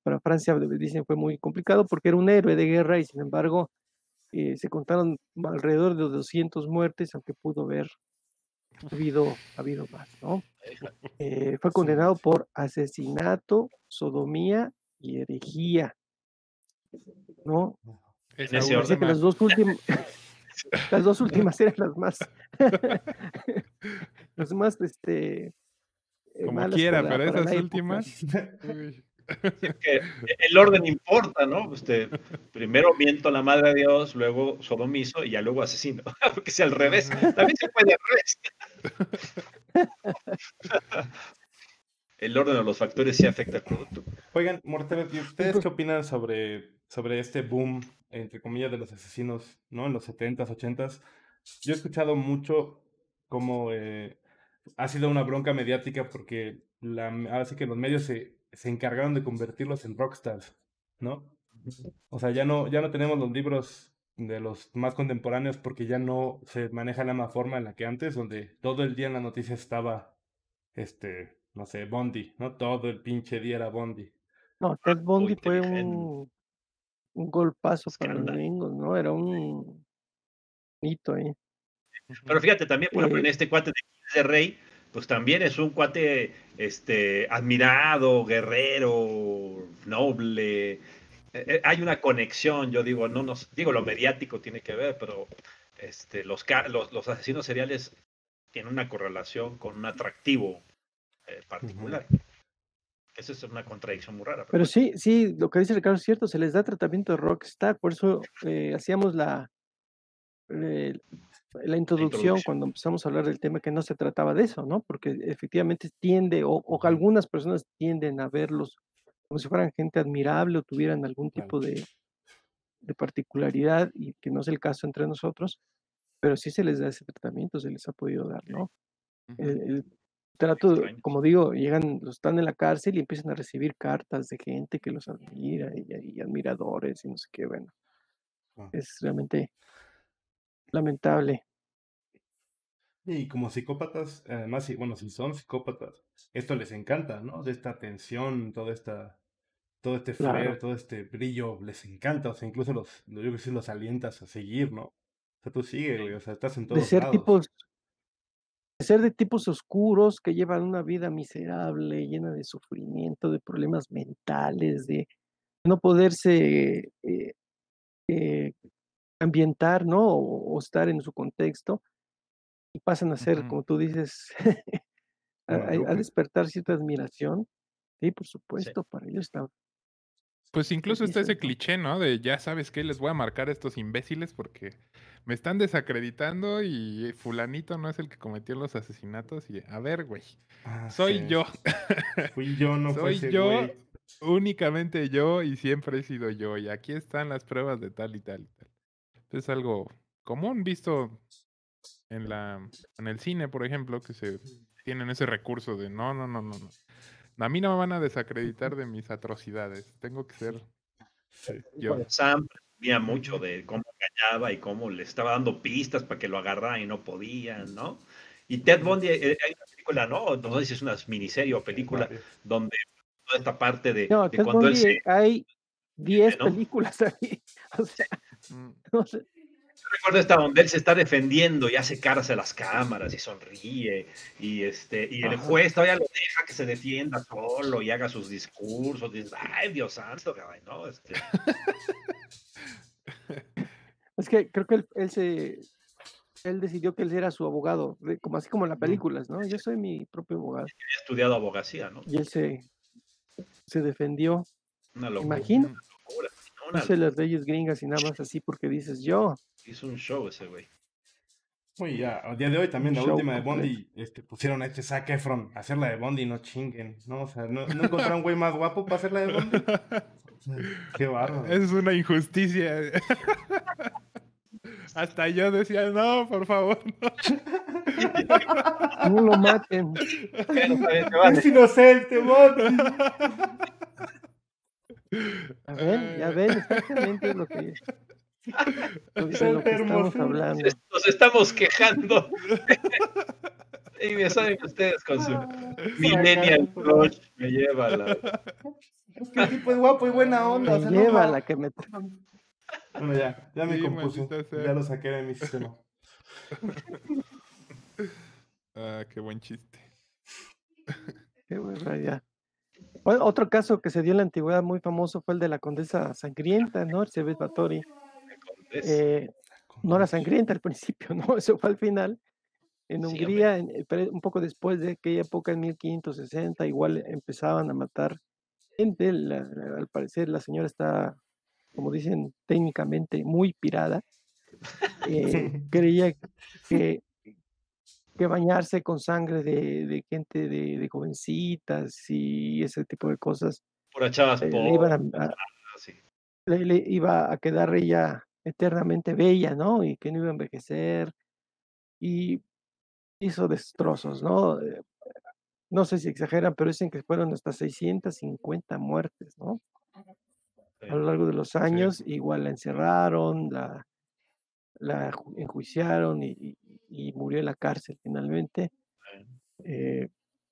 Para Francia, dicen, fue muy complicado porque era un héroe de guerra y sin embargo se contaron alrededor de 200 muertes, aunque pudo haber habido más, ¿no? Fue condenado por asesinato, sodomía y herejía, ¿no? En Esa ese Parecía orden. que las dos últimas eran las más, las más, Como malas quiera, pero para esas la época. últimas. Uy. Que el orden importa, ¿no? Primero miento a la madre de Dios, luego sodomizo y ya luego asesino. Porque si al revés, Ajá. también se puede al revés. el orden de los factores sí afecta al producto. Oigan, Morteros, ¿y ustedes pues, qué opinan sobre este boom, entre comillas, de los asesinos, ¿no? En los 70s, 80s. Yo he escuchado mucho cómo ha sido una bronca mediática porque así que los medios se encargaron de convertirlos en rockstars, ¿no? O sea, ya no tenemos los libros de los más contemporáneos porque ya no se maneja la misma forma en la que antes, donde todo el día en la noticia estaba, no sé, Bondi, ¿no? Todo el pinche día era Bondi. no, Ted Muy Bundy fue inteligente, un golpazo para los escándalo. gringos, ¿no? Era un hito, ¿eh? Pero fíjate también, por ejemplo, en Eh, este cuate de Rey, pues también es un cuate admirado, guerrero, noble. Hay una conexión, yo digo, no nos, digo, lo mediático tiene que ver, pero los asesinos seriales tienen una correlación con un atractivo Ujú. particular. Esa es una contradicción muy rara, pero pero bueno. sí, sí, lo que dice Ricardo es cierto, se les da tratamiento de rockstar, por eso hacíamos eh, la La introducción introducción. cuando empezamos a hablar del tema que no se trataba de eso, ¿no? Porque efectivamente tiende, o Ujú. algunas personas tienden a verlos como si fueran gente admirable o tuvieran algún Claro. tipo de particularidad y que no es el caso entre nosotros, pero sí se les da ese tratamiento, se les ha podido dar, ¿no? El trato, Extraño. como digo, están en la cárcel y empiezan a recibir cartas de gente que los admira y admiradores y no sé qué, bueno, Ah. es realmente lamentable. Y como psicópatas, además, bueno, si son psicópatas, esto les encanta, ¿no? De esta tensión, todo este flair, Claro, todo este brillo, les encanta, o sea, incluso yo creo que sí los alientas a seguir, ¿no? O sea, tú sigue, güey, Sí. o sea, estás en de todos ser lados. tipos, de ser de tipos oscuros que llevan una vida miserable, llena de sufrimiento, de problemas mentales, de no poderse eh, ambientar, ¿no? O estar en su contexto y pasan a ser, como tú dices, Una a luca. despertar cierta admiración. Sí, por Sí. supuesto, para ellos está Pues incluso está ese fuertísimo. cliché, ¿no? De ya sabes qué, les voy a marcar a estos imbéciles porque me están desacreditando y fulanito no es el que cometió los asesinatos y a ver, güey, Ah, soy sí. yo. Fui yo, no fue Soy ese yo, güey. únicamente yo y siempre he sido yo. Y aquí están las pruebas de tal y tal y tal. Es algo común visto en el cine, por ejemplo, que se tienen ese recurso de no, no, no, no, no. A mí no me van a desacreditar de mis atrocidades. Tengo que ser Sí. yo. Sam presumía mucho Ujú. de cómo engañaba y cómo le estaba dando pistas para que lo agarraran y no podían, ¿no? Y Ted Bundy, hay una película, no sé si es una miniserie o película, Varios. donde toda esta parte No, de Ted cuando él Bundy, se, hay 10 ¿no? películas ahí. O sea, Mm. no sé. Recuerdo esta donde él se está defendiendo y hace caras a las cámaras y sonríe y el Ajá. juez todavía lo deja que se defienda solo y haga sus discursos. Dices, ay, Dios santo, caray, ¿no? Es que creo que él decidió que él era su abogado, como así como en las Mm. películas, ¿no? Yo soy mi propio abogado. Había estudiado abogacía, ¿no? Y él se defendió. Una locura, Imagino, Ujú. no una sé, locura. las leyes gringas y nada más así porque dices yo, Hizo un show ese güey. Uy, ya, a día de hoy un también la show última de completo. Bondi, pusieron a este Zac Efron a hacer la de Bondi, no chinguen, ¿no? O sea, ¿no encontraron un güey más guapo para hacer la de Bondi? Qué bárbaro. Es una injusticia. Hasta yo decía, no, por favor, no. No lo maten. Bueno, está bien, te Es vale. inocente, Bondi. Ya ven, exactamente es lo que, de lo que Enfermos. estamos hablando. Nos estamos quejando. Y me saben ustedes con su Millennial Crush. Me lleva la. Es que el tipo es guapo y buena onda, o Me sea, no lleva mames. la que me... Bueno, ya me Sí, compuse, maldita sea. ya lo saqué de mi sistema. Ah, qué buen chiste. Qué barbaridad. Otro caso que se dio en la antigüedad muy famoso fue el de la condesa sangrienta, ¿no? Elizabeth Báthory. Es No era sangrienta al principio, ¿no? Eso fue al final. En Sí, hombre. Hungría, pero un poco después de aquella época, en 1560, igual empezaban a matar gente. Al parecer la señora está, como dicen técnicamente, muy pirada. Creía que que bañarse con sangre de gente, de jovencitas y ese tipo de cosas. Pura chavas Le iban sí. le iba a quedar ella eternamente bella, ¿no? Y que no iba a envejecer, y hizo destrozos, ¿no? No sé si exageran, pero dicen que fueron hasta 650 muertes, ¿no? A lo largo de los años, igual la encerraron, la enjuiciaron y murió en la cárcel finalmente.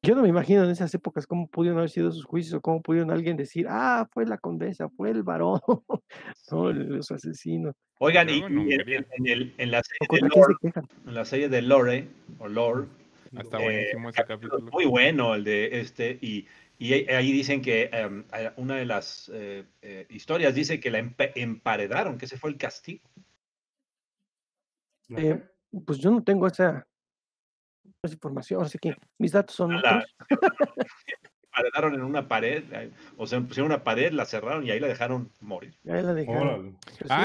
Yo no me imagino en esas épocas cómo pudieron haber sido sus juicios o cómo pudieron alguien decir, fue la condesa, fue el varón, no, los asesinos. Oigan, Luego en Hungría. en la ¿O serie de contra quién se Lore, quejan? en la serie de Lore, o Lore, Está buenísimo ese capítulo. muy bueno el de y ahí dicen que una de las historias dice que la emparedaron, que ese fue el castigo. Pues yo no tengo esa información, así que mis datos son otros. Emparedaron en una pared, o sea, pusieron una pared, la cerraron y ahí la dejaron morir. Ahí la dejaron. Órale.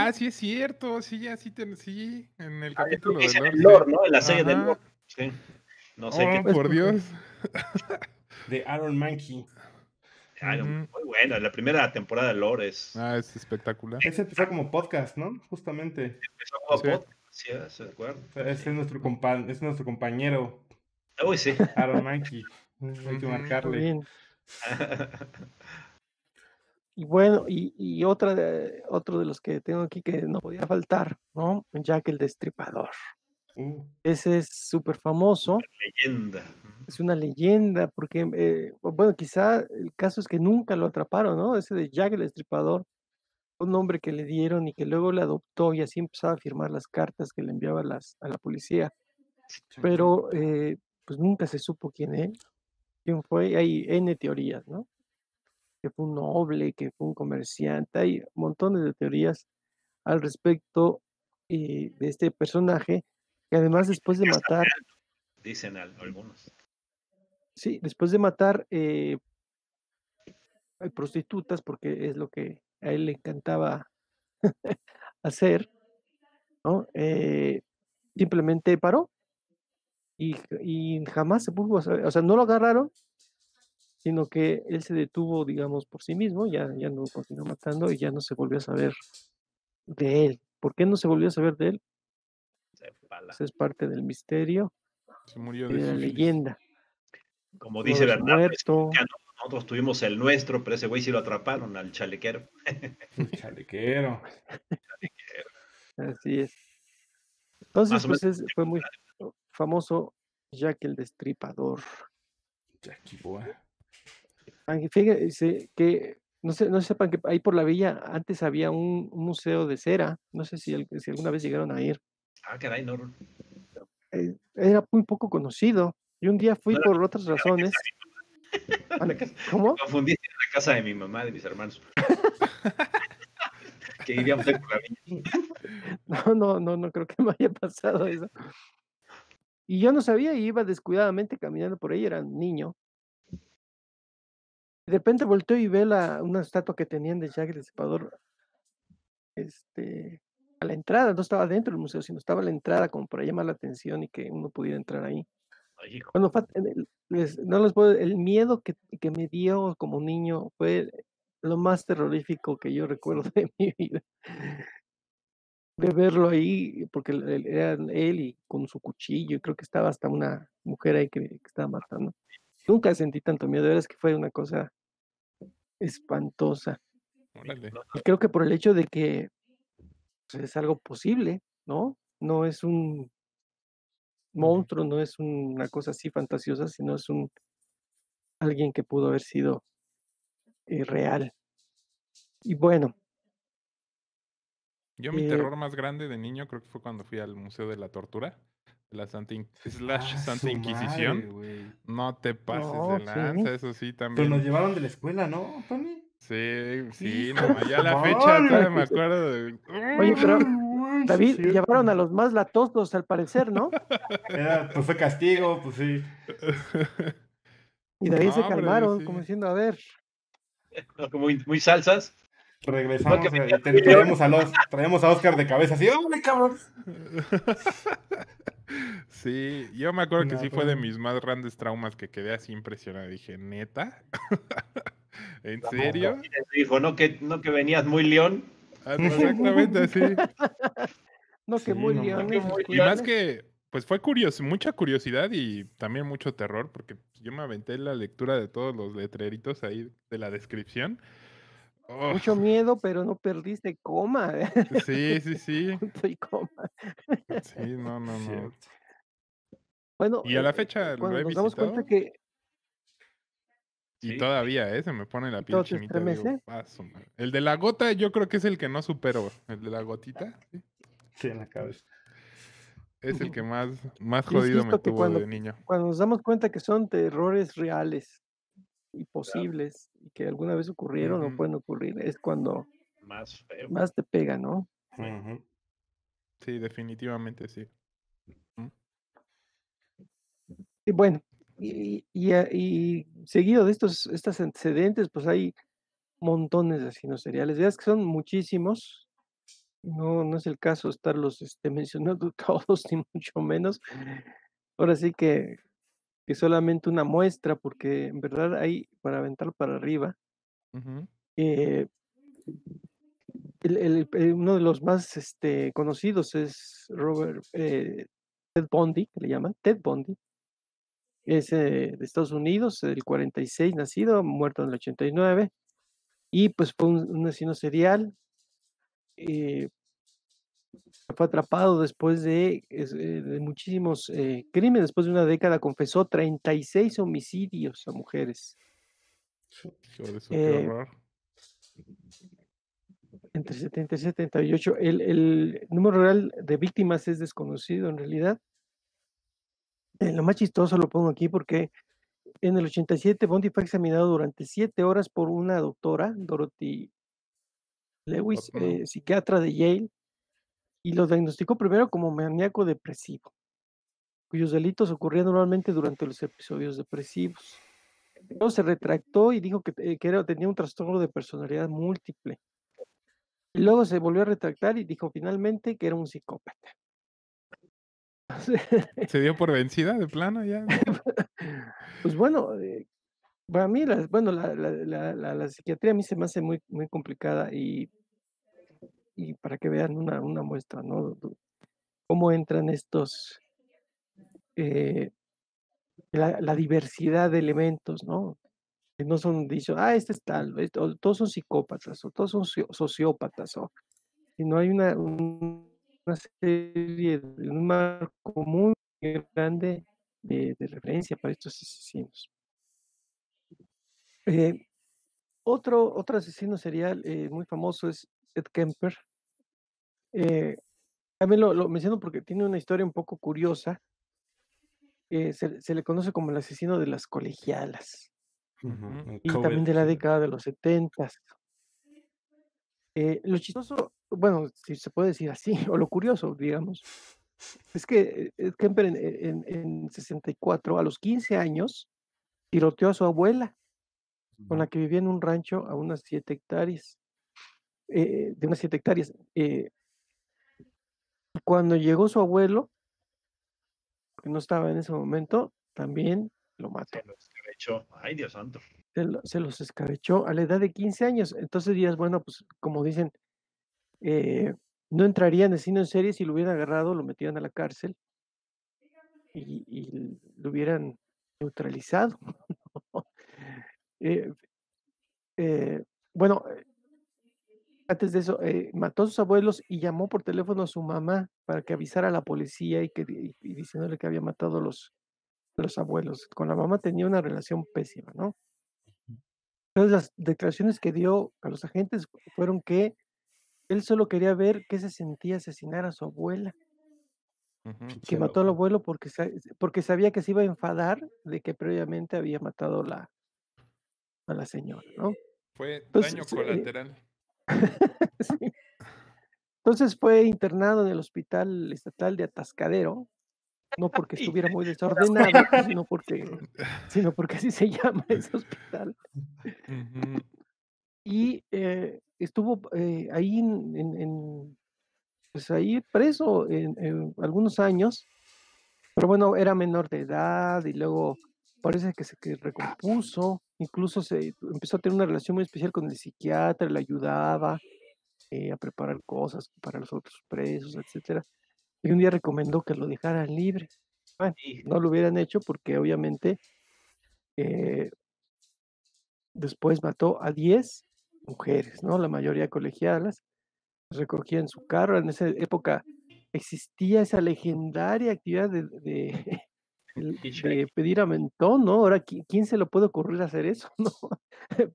Pues Sí es cierto, sí, sí, en el Creo capítulo que de es en Lore. el Lore, Sí. ¿no? En la serie de Ajá. Lore. Sí. No sé qué. Pues Por porque- Dios. De Aaron Mankey. Muy buena. La primera temporada de Lore es. Es espectacular. Ese empezó como podcast, ¿no? Justamente. Empezó como Sí. podcast. Sí, ¿se acuerdan? O sea, ese es nuestro compañero, Uy, sí. Aaron Mankey. Hay que Ujú. muy marcarle. bien. Y bueno, y otro de los que tengo aquí que no podía faltar, ¿no? Jack el Destripador. Ese es súper famoso. Leyenda. Es una leyenda, porque, bueno, quizá el caso es que nunca lo atraparon, ¿no? Ese de Jack el Destripador, un nombre que le dieron y que luego le adoptó y así empezaba a firmar las cartas que le enviaba a la policía. Pero pues nunca se supo quién fue. Hay N teorías, ¿no? Que fue un noble, que fue un comerciante. Hay montones de teorías al respecto de este personaje, que además después de matar, Dicen algunos. sí, después de matar prostitutas, porque es lo que a él le encantaba hacer, ¿no? Simplemente paró y jamás se pudo saber, o sea, no lo agarraron, sino que él se detuvo, digamos, por sí mismo, ya no continuó matando y ya no se volvió a saber de él. ¿Por qué no se volvió a saber de él? Pues es parte del misterio Se murió y de de la sífilis. leyenda. Como Pudo dice haberse Bernardo, muerto. nosotros tuvimos el nuestro, pero ese güey sí lo atraparon al chalequero. Chalequero. Así es. Entonces, Más o pues fue muy famoso Jack el Destripador. Jackie Boy. Fíjense que, no sepan que ahí por la villa antes había un museo de cera. No sé si alguna vez llegaron a ir. Caray, no. Era muy poco conocido. Y un día fui No era por otras razones. ¿Cómo? Confundí en la casa de mi mamá, de mis hermanos. Que vivíamos ahí por la villa. No creo que me haya pasado eso. Y yo no sabía, y iba descuidadamente caminando por ahí, era un niño. De repente volteo y ve una estatua que tenían de Jack el Destripador a la entrada, no estaba dentro del museo, sino estaba a la entrada como para llamar la atención y que uno pudiera entrar ahí. Ay, hijo. Bueno, no les puedo, el miedo que me dio como niño fue lo más terrorífico que yo recuerdo de mi vida. De verlo ahí, porque era él y con su cuchillo, y creo que estaba hasta una mujer ahí que estaba matando. Nunca sentí tanto miedo, de verdad es que fue una cosa espantosa. Órale. Y creo que por el hecho de que pues, es algo posible, ¿no? No es un monstruo, no es una cosa así fantasiosa, sino es alguien que pudo haber sido real. Y bueno. Yo mi terror más grande de niño creo que fue cuando fui al Museo de la Tortura, de la Santa Inquisición. Madre, no te pases No, de lanza, sí. eso sí pero también. nos llevaron de la escuela, ¿no, Tony? Sí, Hijo nomás ya de la madre. fecha todavía me acuerdo de... Oye, pero Ay, David, sí, llevaron a los más latosos al parecer, ¿no? pues fue castigo, pues sí. Y de ahí se No, pero yo calmaron, sí. como diciendo, a ver. Muy salsas. Regresamos y traemos a Oscar de cabeza así, ¡órale, cabrón! Sí, yo me acuerdo que sí fue de Nada. mis más grandes traumas que quedé así impresionado. Dije, ¿neta? ¿En La mosca serio? dijo, no que venías muy león. Exactamente así. No, que Sí, muy no No que leones, mames. muy Y más león. que, pues fue curioso, mucha curiosidad y también mucho terror, porque yo me aventé la lectura de todos los letreritos ahí de la descripción. Oh, mucho miedo, pero no perdiste coma. sí, sí, sí. Punto y coma. Sí, no, no, no. Cierto. Bueno, Y a la fecha lo cuando he nos damos cuenta visitado que y Sí. todavía, se me pone la piel todo te chinita, digo, estremece. paso, madre. El de la gota yo creo que es el que no supero. El de la gotita, sí, Sí, en la cabeza. es el que más Y es jodido me visto que tuvo de niño. cuando nos damos cuenta que son terrores reales y Claro, posibles y que alguna vez ocurrieron o Ujú. pueden ocurrir, es cuando más feo. más te pega, ¿no? Ujú. Sí, definitivamente sí. Mm, Y bueno, y seguido de estos antecedentes, pues hay montones de asesinos seriales. Veas que son muchísimos. No es el caso estarlos mencionando todos, ni mucho menos. Ahora sí que solamente una muestra, porque en verdad hay para aventar para arriba. ujú, Eh, uno de los más conocidos es Ted Bundy, que le llaman Ted Bundy. Es de Estados Unidos, del 46 nacido, muerto en el 89, y pues fue un asesino serial. eh, Fue atrapado después de muchísimos crímenes. Después de una década confesó 36 homicidios a mujeres. hijo de eso, qué eh, horror. Entre 70 y 78. El número real de víctimas es desconocido en realidad. Lo más chistoso lo pongo aquí porque en el 87 Bundy fue examinado durante 7 horas por una doctora, Dorothy Lewis, No. psiquiatra de Yale, y lo diagnosticó primero como maníaco depresivo, cuyos delitos ocurrían normalmente durante los episodios depresivos. Luego se retractó y dijo que tenía un trastorno de personalidad múltiple. Y luego se volvió a retractar y dijo finalmente que era un psicópata. ¿Se dio por vencida de plano ya? Pues bueno, para mí, bueno, la psiquiatría a mí se me hace muy, muy complicada y para que vean una muestra, ¿no? Cómo entran eh, la diversidad de elementos, ¿no? Que no son dicho, este es tal, o todos son psicópatas, o todos son sociópatas, sino hay una serie, un marco muy grande de referencia para estos asesinos. Eh, otro asesino serial muy famoso es Ed Kemper. Eh, También lo menciono porque tiene una historia un poco curiosa. Se le conoce como el asesino de las colegialas Ujú. Ujú. El y también COVID, de la sí. década de los 70. Lo chistoso, bueno, si se puede decir así, o lo curioso, digamos, es que Ed Kemper en 64, a los 15 años, tiroteó a su abuela, con la que vivía en un rancho a unas 7 hectáreas, de unas 7 hectáreas. Cuando llegó su abuelo, que no estaba en ese momento, también lo mató. Se lo escabechó. Ay, Dios santo. Se los escabechó a la edad de 15 años. Entonces dirías, bueno, pues como dicen, no entraría en asesino en serie si lo hubieran agarrado, lo metían a la cárcel y lo hubieran neutralizado. Eh, eh, bueno, antes de eso, mató a sus abuelos y llamó por teléfono a su mamá para que avisara a la policía y diciéndole que había matado a los abuelos. Con la mamá tenía una relación pésima, ¿no? Entonces las declaraciones que dio a los agentes fueron que él solo quería ver qué se sentía asesinar a su abuela, Ujú. que Pinche mató al loco. abuelo porque sabía que se iba a enfadar de que previamente había matado a la señora, ¿no? Fue daño Entonces, colateral. sí. Entonces fue internado en el Hospital Estatal de Atascadero, no porque Ay, estuviera muy desordenado, sino porque así se llama ese hospital. Ujú. Y estuvo ahí pues ahí preso en algunos años, Pero bueno, era menor de edad y luego parece que se recompuso, incluso se empezó a tener una relación muy especial con el psiquiatra, le ayudaba a preparar cosas para los otros presos, etcétera. Y un día recomendó que lo dejaran libre. Bueno, Y no lo hubieran hecho porque obviamente después mató a 10 mujeres, ¿no? La mayoría colegialas, recogía en su carro. En esa época existía esa legendaria actividad de hitchhiking. pedir a mentón, ¿no? Ahora, ¿quién se le puede ocurrir hacer eso, no?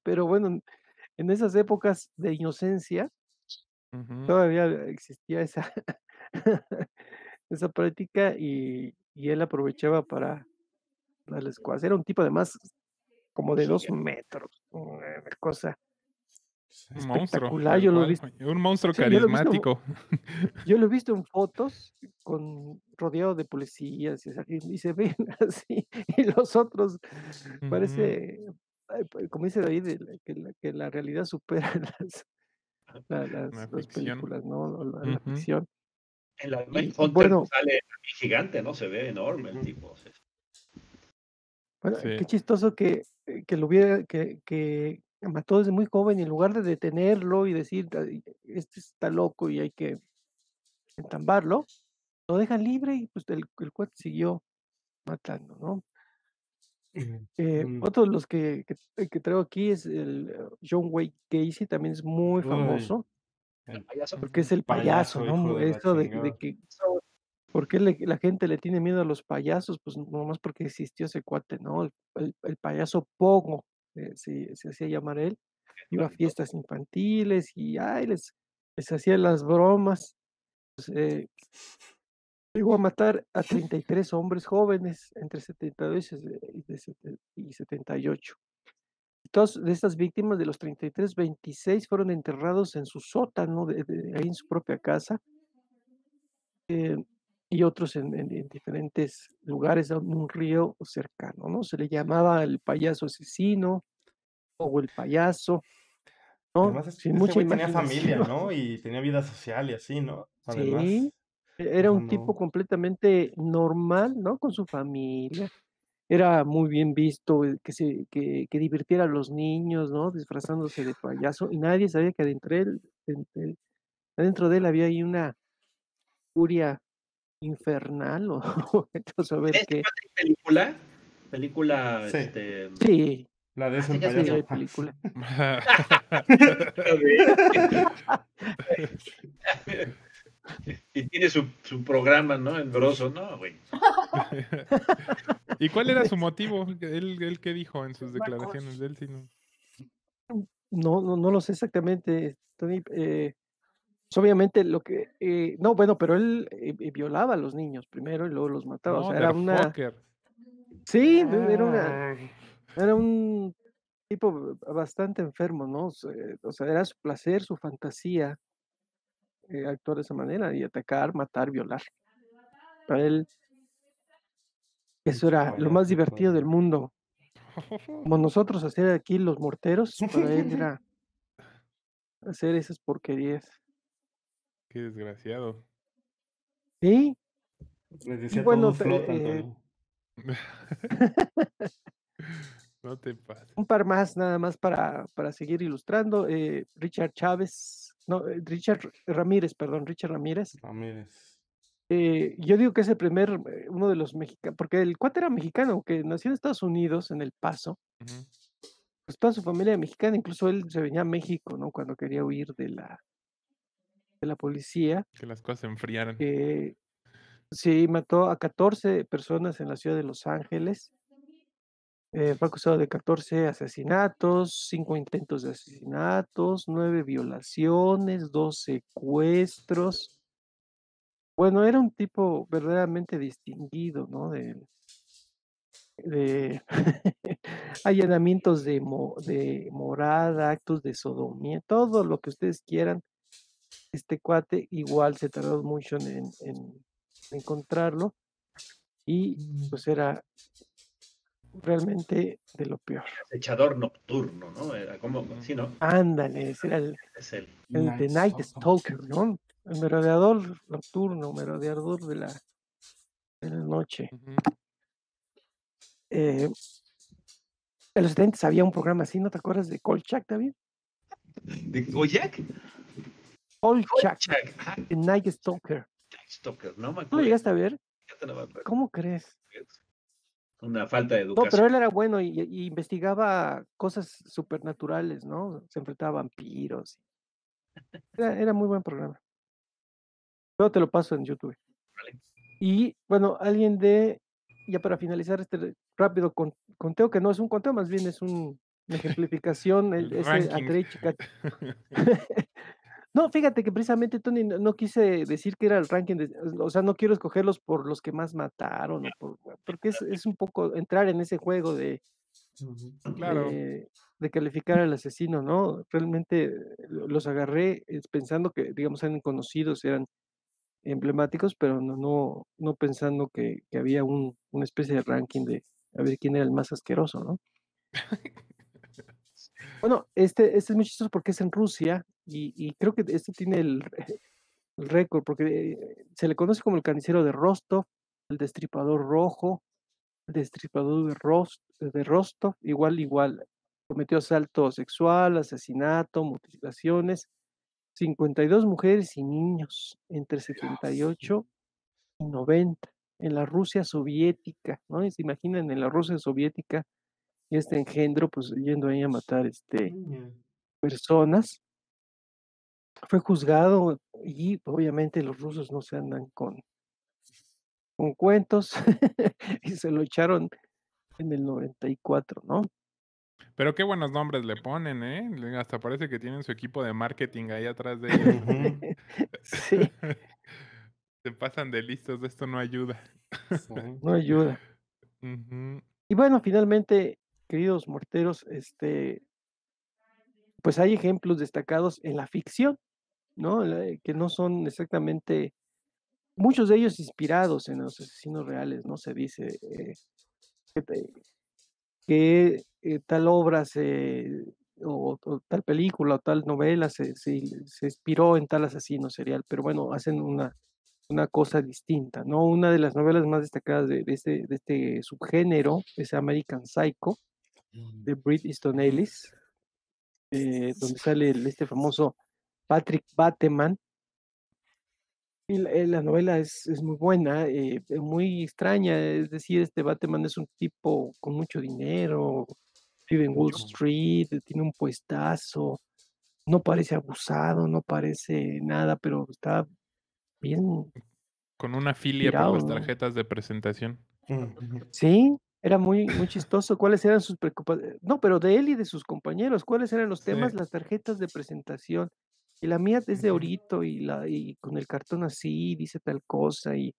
Pero bueno, en esas épocas de inocencia Ujú. todavía existía esa, esa práctica y él aprovechaba para darles cuas. Era un tipo además como de 2 Gigante. metros, una cosa Sí. Un monstruo, espectacular. tal cual. Un monstruo Sí, yo lo he visto, carismático. yo lo he visto en fotos rodeado de policías y se ven así, y los otros Ujú. parece, como dice David, que la realidad supera Una las ficción. películas, ¿no? O la Ujú. ficción. En la Y Hunter bueno, sale gigante, ¿no? Se ve enorme el tipo. bueno, Sí. qué chistoso que lo hubiera, que mató desde muy joven y en lugar de detenerlo y decir, "Ay, este está loco y hay que entambarlo", lo dejan libre y pues el cuate siguió matando, ¿no? Mm. Otro de los que traigo aquí es el John Wayne Gacy, también es muy Uy, famoso, El el payaso. porque es el payaso, payaso, hijo ¿no? de la Esto de chingada. que, ¿por qué la gente le tiene miedo a los payasos? Pues nomás porque existió ese cuate, ¿no? El payaso Pogo, se hacía llamar él, iba a Clarito. fiestas infantiles y ay, les hacía las bromas. Pues, llegó a matar a 33 hombres jóvenes entre 72 y 78. Todas de estas víctimas de los 33, 26 fueron enterrados en su sótano, ahí en su propia casa, eh, y otros en diferentes lugares, en un río cercano, ¿no? Se le llamaba el payaso asesino o el payaso, ¿no? Además, Sin este mucha güey tenía familia, imaginación. ¿no? Y tenía vida social y así, ¿no? Sí, Además, o era sea, un tipo no. completamente normal, ¿no? Con su familia. Era muy bien visto, que divirtiera a los niños, ¿no? Disfrazándose de payaso, y nadie sabía que adentro de él había ahí una furia infernal, o vete a saber ¿Este qué. cuate hay película? Película, Sí, Sí, la de es un ya sí, sabía. hay payaso. película. A ver. Y tiene su programa, ¿no? En Broso, ¿no, güey? ¿Y cuál era su motivo? ¿Él qué dijo en sus declaraciones de él? Sí, no. No lo sé exactamente, Tony, pues, obviamente no, bueno, pero él, violaba a los niños primero y luego los mataba, o sea, Motherfucker. sí, era un tipo bastante enfermo, ¿no? O sea, era su placer, su fantasía, actuar de esa manera y atacar, matar, violar. Para él eso Pinche era lo más payaso, hijo divertido de del mundo. Como nosotros hacer aquí los morteros, para él la- era hacer esas porquerías. Qué desgraciado. Sí, Les y decía bueno, todos flotan, Tony. No te pases. un par más nada más para seguir ilustrando. Richard Chávez, no, Richard Ramírez, perdón, Richard Ramírez. Ramírez. Yo digo que es el primer, uno de los mexicanos, porque el cuate era mexicano, que nació en Estados Unidos, en El Paso, Ujú. pues toda su familia era mexicana, incluso él se venía a México, ¿no? Cuando quería huir de la policía. Que las cosas se enfriaran. Sí, mató a 14 personas en la ciudad de Los Ángeles. Fue acusado de 14 asesinatos, 5 intentos de asesinatos, 9 violaciones, 2 secuestros. Bueno, era un tipo verdaderamente distinguido, ¿no? De allanamientos de morada, actos de sodomía, todo lo que ustedes quieran. Este cuate igual se tardó mucho en encontrarlo y pues era realmente de lo peor. Echador nocturno, ¿no? Era como, Ujú. sí, ¿no? Ándale, ese era Es el. el The Night Night Stalker. Stalker, ¿no? El merodeador nocturno, merodeador en la noche. Ujú. En los 70 había un programa así, ¿no te acuerdas de Kolchak, David? ¿De Kojak? Kolchak, Kojak. Ah, The Night Stalker. Stalker, no me ¿Tú lo acuerdo. llegaste a ver? Fíjate, no me acuerdo. ¿Cómo crees? Una falta de No, educación. pero él era bueno y investigaba cosas supernaturales, ¿no? Se enfrentaba a vampiros. Era muy buen programa. Luego te lo paso en YouTube. Vale. Y bueno, ya para finalizar este rápido conteo, que no es un conteo, más bien es una ejemplificación, ese Ranking. Andrei Chikatilo. No, fíjate que precisamente, Tony, no quise decir que era el ranking, o sea, no quiero escogerlos por los que más mataron, porque es un poco entrar en ese juego Claro. de calificar al asesino, ¿no? Realmente los agarré pensando que, digamos, eran conocidos, eran emblemáticos, pero no pensando que había una especie de ranking de a ver quién era el más asqueroso, ¿no? Bueno, este es muy chistoso porque es en Rusia y creo que este tiene el récord, porque se le conoce como el carnicero de Rostov, el destripador rojo, el destripador de Rostov, igual, cometió asalto sexual, asesinato, mutilaciones, 52 mujeres y niños entre 78 y 90 en la Rusia soviética, ¿no? Y se imaginan en la Rusia soviética y este engendro, pues yendo ahí a matar personas. Fue juzgado y obviamente los rusos no se andan con cuentos y se lo echaron en el 94, ¿no? Pero qué buenos nombres le ponen, ¿eh? Hasta parece que tienen su equipo de marketing ahí atrás de ellos. Ujú. Sí, Se pasan de listos, esto no ayuda. Sí. no ayuda. Ujú. Y bueno, finalmente, queridos morteros, pues hay ejemplos destacados en la ficción, ¿no? Que no son exactamente, muchos de ellos inspirados en los asesinos reales, ¿no? Se dice que tal obra o tal película o tal novela se inspiró en tal asesino serial, pero bueno, hacen una cosa distinta, ¿no? Una de las novelas más destacadas de este subgénero es American Psycho, de Bret Easton Ellis, donde sale este famoso Patrick Bateman. Y la novela es muy buena, muy extraña, es decir, este Bateman es un tipo con mucho dinero, vive en Wall Mucho. Street, tiene un puestazo, no parece abusado, no parece nada, pero está bien Con una filia por tirado, las ¿no? tarjetas de presentación. Ujú. Sí, era muy chistoso. ¿Cuáles eran sus preocupaciones? No, pero de él y de sus compañeros, ¿cuáles eran los temas? Sí. Las tarjetas de presentación. Y la mía es de Ujú. orito y con el cartón así, dice tal cosa. Y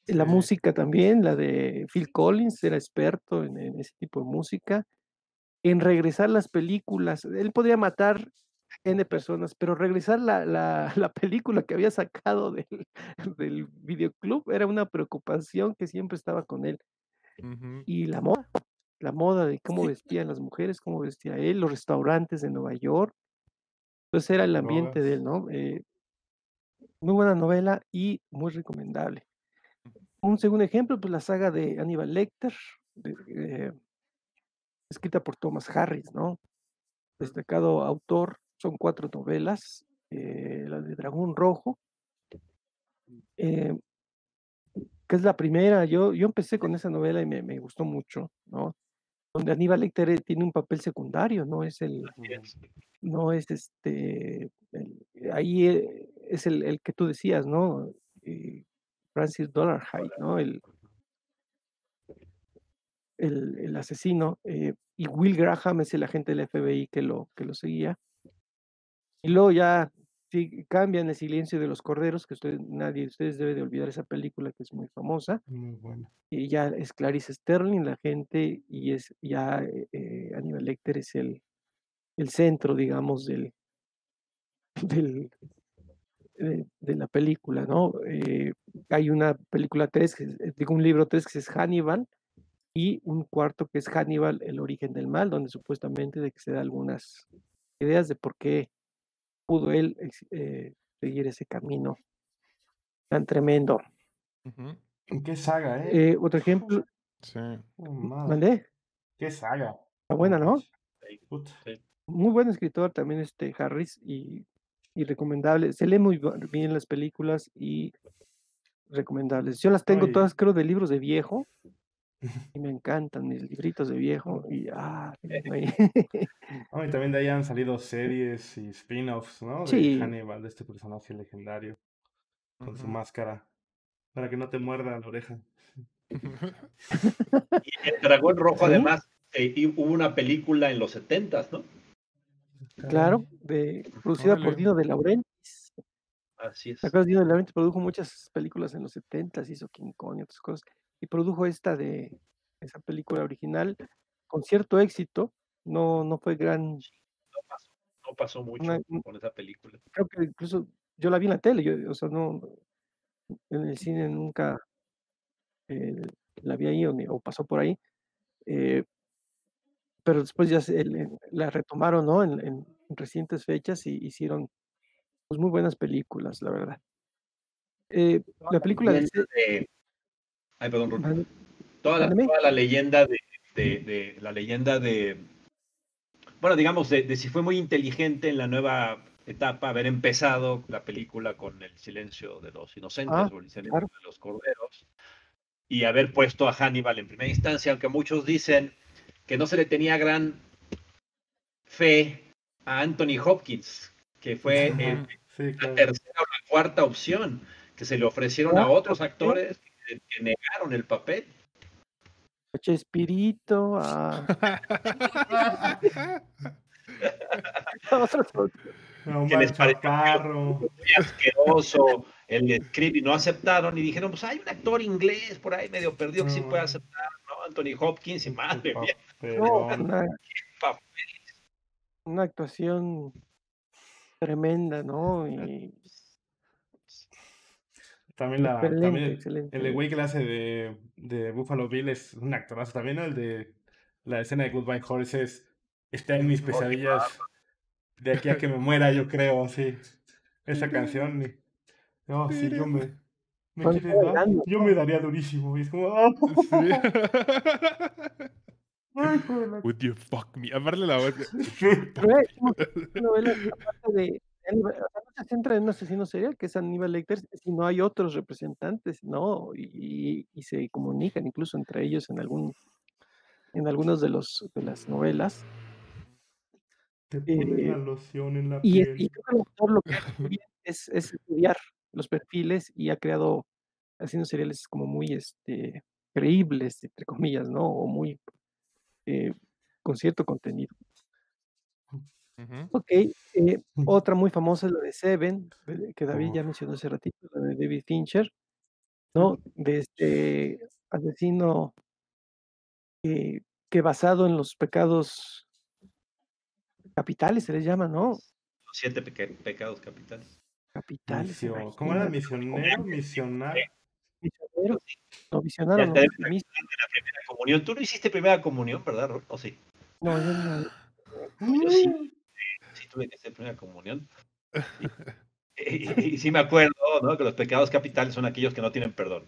Sí. la música también, la de Phil Collins, era experto en ese tipo de música. En regresar las películas, él podía matar N personas, pero regresar la película que había sacado del videoclub era una preocupación que siempre estaba con él. Ujú. Y la moda de cómo Sí. vestían las mujeres, cómo vestía él, los restaurantes de Nueva York, pues era el ambiente de Drogas. él, ¿no? Muy buena novela y muy recomendable. Un segundo ejemplo, pues la saga de Hannibal Lecter, eh, escrita por Thomas Harris, ¿no? Destacado autor, son 4 novelas, la de Dragón Rojo, eh, que es la primera, yo empecé con esa novela y me gustó mucho, ¿no? Donde Aníbal Lecter tiene un papel secundario, Así es. no es ahí es el que tú decías, ¿no? Francis Dolarhyde, ¿no? El asesino, y Will Graham es el agente del FBI que lo seguía. Y luego ya sí, cambian El silencio de los corderos, que nadie de ustedes debe de olvidar esa película que es muy famosa. Muy buena. Y ya es Clarice Sterling, la gente, y es ya Aníbal Lecter es el centro, digamos, del, de la película, ¿no? Hay una película 3, digo, un libro 3 que es Hannibal, y un cuarto que es Hannibal, el origen del mal, donde supuestamente de que se da algunas ideas de por qué pudo él seguir ese camino tan tremendo. Ujú. ¿Qué saga, Otro ejemplo, Sí. Oh, madre. ¿mandé? ¿Qué saga? Está buena, ¿no? Sí, Puta. sí. Muy buen escritor también Harris y recomendable. Se lee muy bien las películas y recomendables. Yo las tengo Oye, todas, creo, de libros de viejo y me encantan mis libritos de viejo y tengo ahí. oh, y también de ahí han salido series y spin-offs, ¿no? De Sí, Hannibal, de este personaje legendario, con su Ujú. máscara, para que no te muerda la oreja. Y el Dragón Rojo, sí, además, y hubo una película en los 70s, ¿no? claro, producida por Órale. Dino De Laurentiis. Así ¿Te es. acuerdas? Dino De Laurentiis produjo muchas películas en los 70s, hizo King Kong y otras cosas, y produjo esa película original con cierto éxito. No fue gran, No pasó mucho con esa película. creo que incluso yo la vi en la tele, o sea, no, en el cine nunca eh, la vi ahí o pasó por ahí, eh, pero después ya la retomaron, ¿no? En recientes fechas y hicieron pues, muy buenas películas, la verdad. La película de... Ay, perdón, Ruth. Van- Toda Mándeme. la leyenda la leyenda bueno, digamos, de si fue muy inteligente en la nueva etapa haber empezado la película con el silencio de los inocentes o el silencio Claro. de los corderos y haber puesto a Hannibal en primera instancia, aunque muchos dicen que no se le tenía gran fe a Anthony Hopkins, que fue Sí, la claro. tercera o la cuarta opción, que se le ofrecieron a otros actores que negaron el papel. Chespirito, otros. Que les Omar pareció Chaparro. muy asqueroso el script y no aceptaron y dijeron, pues hay un actor inglés por ahí medio perdido que sí puede aceptar, ¿no? Anthony Hopkins y madre mía. No, Papelón. una actuación tremenda, ¿no? Y También, excelente, también excelente. el güey que le hace de Buffalo Bill es un actorazo. También, ¿no? El de la escena de Goodbye Horses está en mis pesadillas de aquí a que me muera, yo creo, sí. Esa canción. No, sí, me Cuando está quieres dar. bailando, Yo ¿no? me daría durísimo. Y es como, ¡ah! Sí. Ay, hijo de la... Would you fuck me? Aparte la voz. Pero es como que una novela, aparte o sea, no se centra en un asesino serial, que es Aníbal Lecter, sino hay otros representantes, ¿no? Y se comunican incluso entre ellos en algunos de las novelas. Te pones la Eh, loción en la y piel. creo que el autor lo que hace muy bien es estudiar los perfiles y ha creado asesinos seriales como muy creíbles, entre comillas, ¿no? O muy eh, con cierto contenido. Ujú. Ok, otra muy famosa es la de Seven, que David ya Uf. mencionó hace ratito, la de David Fincher, ¿no? De este asesino que basado en los pecados capitales se les llama, ¿no? Los 7 pecados capitales. Capitales, ¿Cómo era? imagínate. Misionero, misionar. Visionero, no, Ya visionario, no, te debes optimista. de la primera comunión. Tú no hiciste primera comunión, ¿verdad, Ruth? ¿O sí? No, yo no. No, yo sí, sí tuve que hacer primera comunión. Y sí me acuerdo, ¿no? Que los pecados capitales son aquellos que no tienen perdón.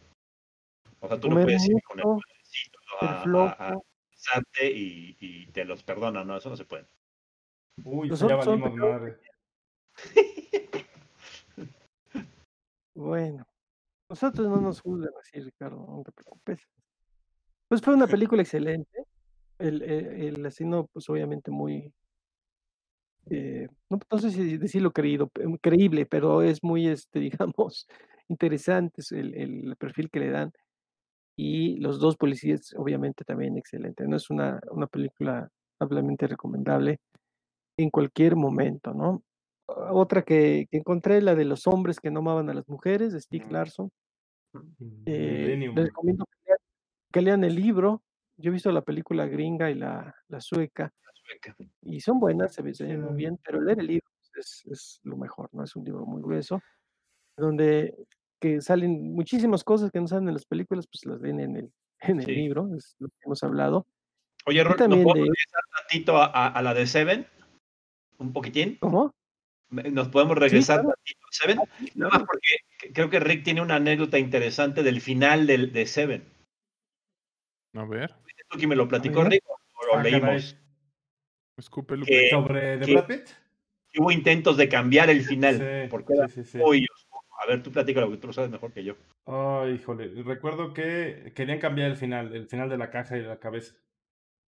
O sea, tú no Comer puedes ir con el mucho, padrecito, ¿no? ser a flojo. besarte y te los perdonan, ¿no? Eso no se puede. Uy, Los eso ya otros son valimos pecados. madre. Bueno, nosotros no nos juzgan así, Ricardo, no te preocupes. Pues fue una película excelente. El asesino, pues obviamente muy, no sé si decirlo creíble, pero es muy, digamos, interesante es el perfil que le dan. Y los dos policías, obviamente, también excelente. No es una película ampliamente recomendable en cualquier momento, ¿no? Otra que encontré, la de los hombres que no amaban a las mujeres, de Stieg Larsson. Les Millennium. recomiendo que lean el libro. Yo he visto la película gringa y la sueca, y son buenas, se ven muy bien, pero leer el libro es lo mejor, ¿no? Es un libro muy grueso, donde que salen muchísimas cosas que no salen en las películas, pues las ven en el Sí. libro, es lo que hemos hablado. Oye, Y Ruth, ¿nos también podemos regresar tantito a la de Seven? ¿Un poquitín? ¿cómo? Nos podemos Sí, regresar claro. tantito a Seven, Sí, nada más claro. porque creo que Rick tiene una anécdota interesante del final de Seven. A ver, ¿Tú que me lo A platicó ver. Rick o lo Ah, caray. leímos? escupe Lupe. Que, ¿Sobre The que Brad Pitt? hubo intentos de cambiar el final, Sí, porque era sí. muy oscuro. A ver, tú platica lo que tú lo sabes mejor que yo. Ay, híjole. Recuerdo que querían cambiar el final de la caja y de la cabeza. Ujú.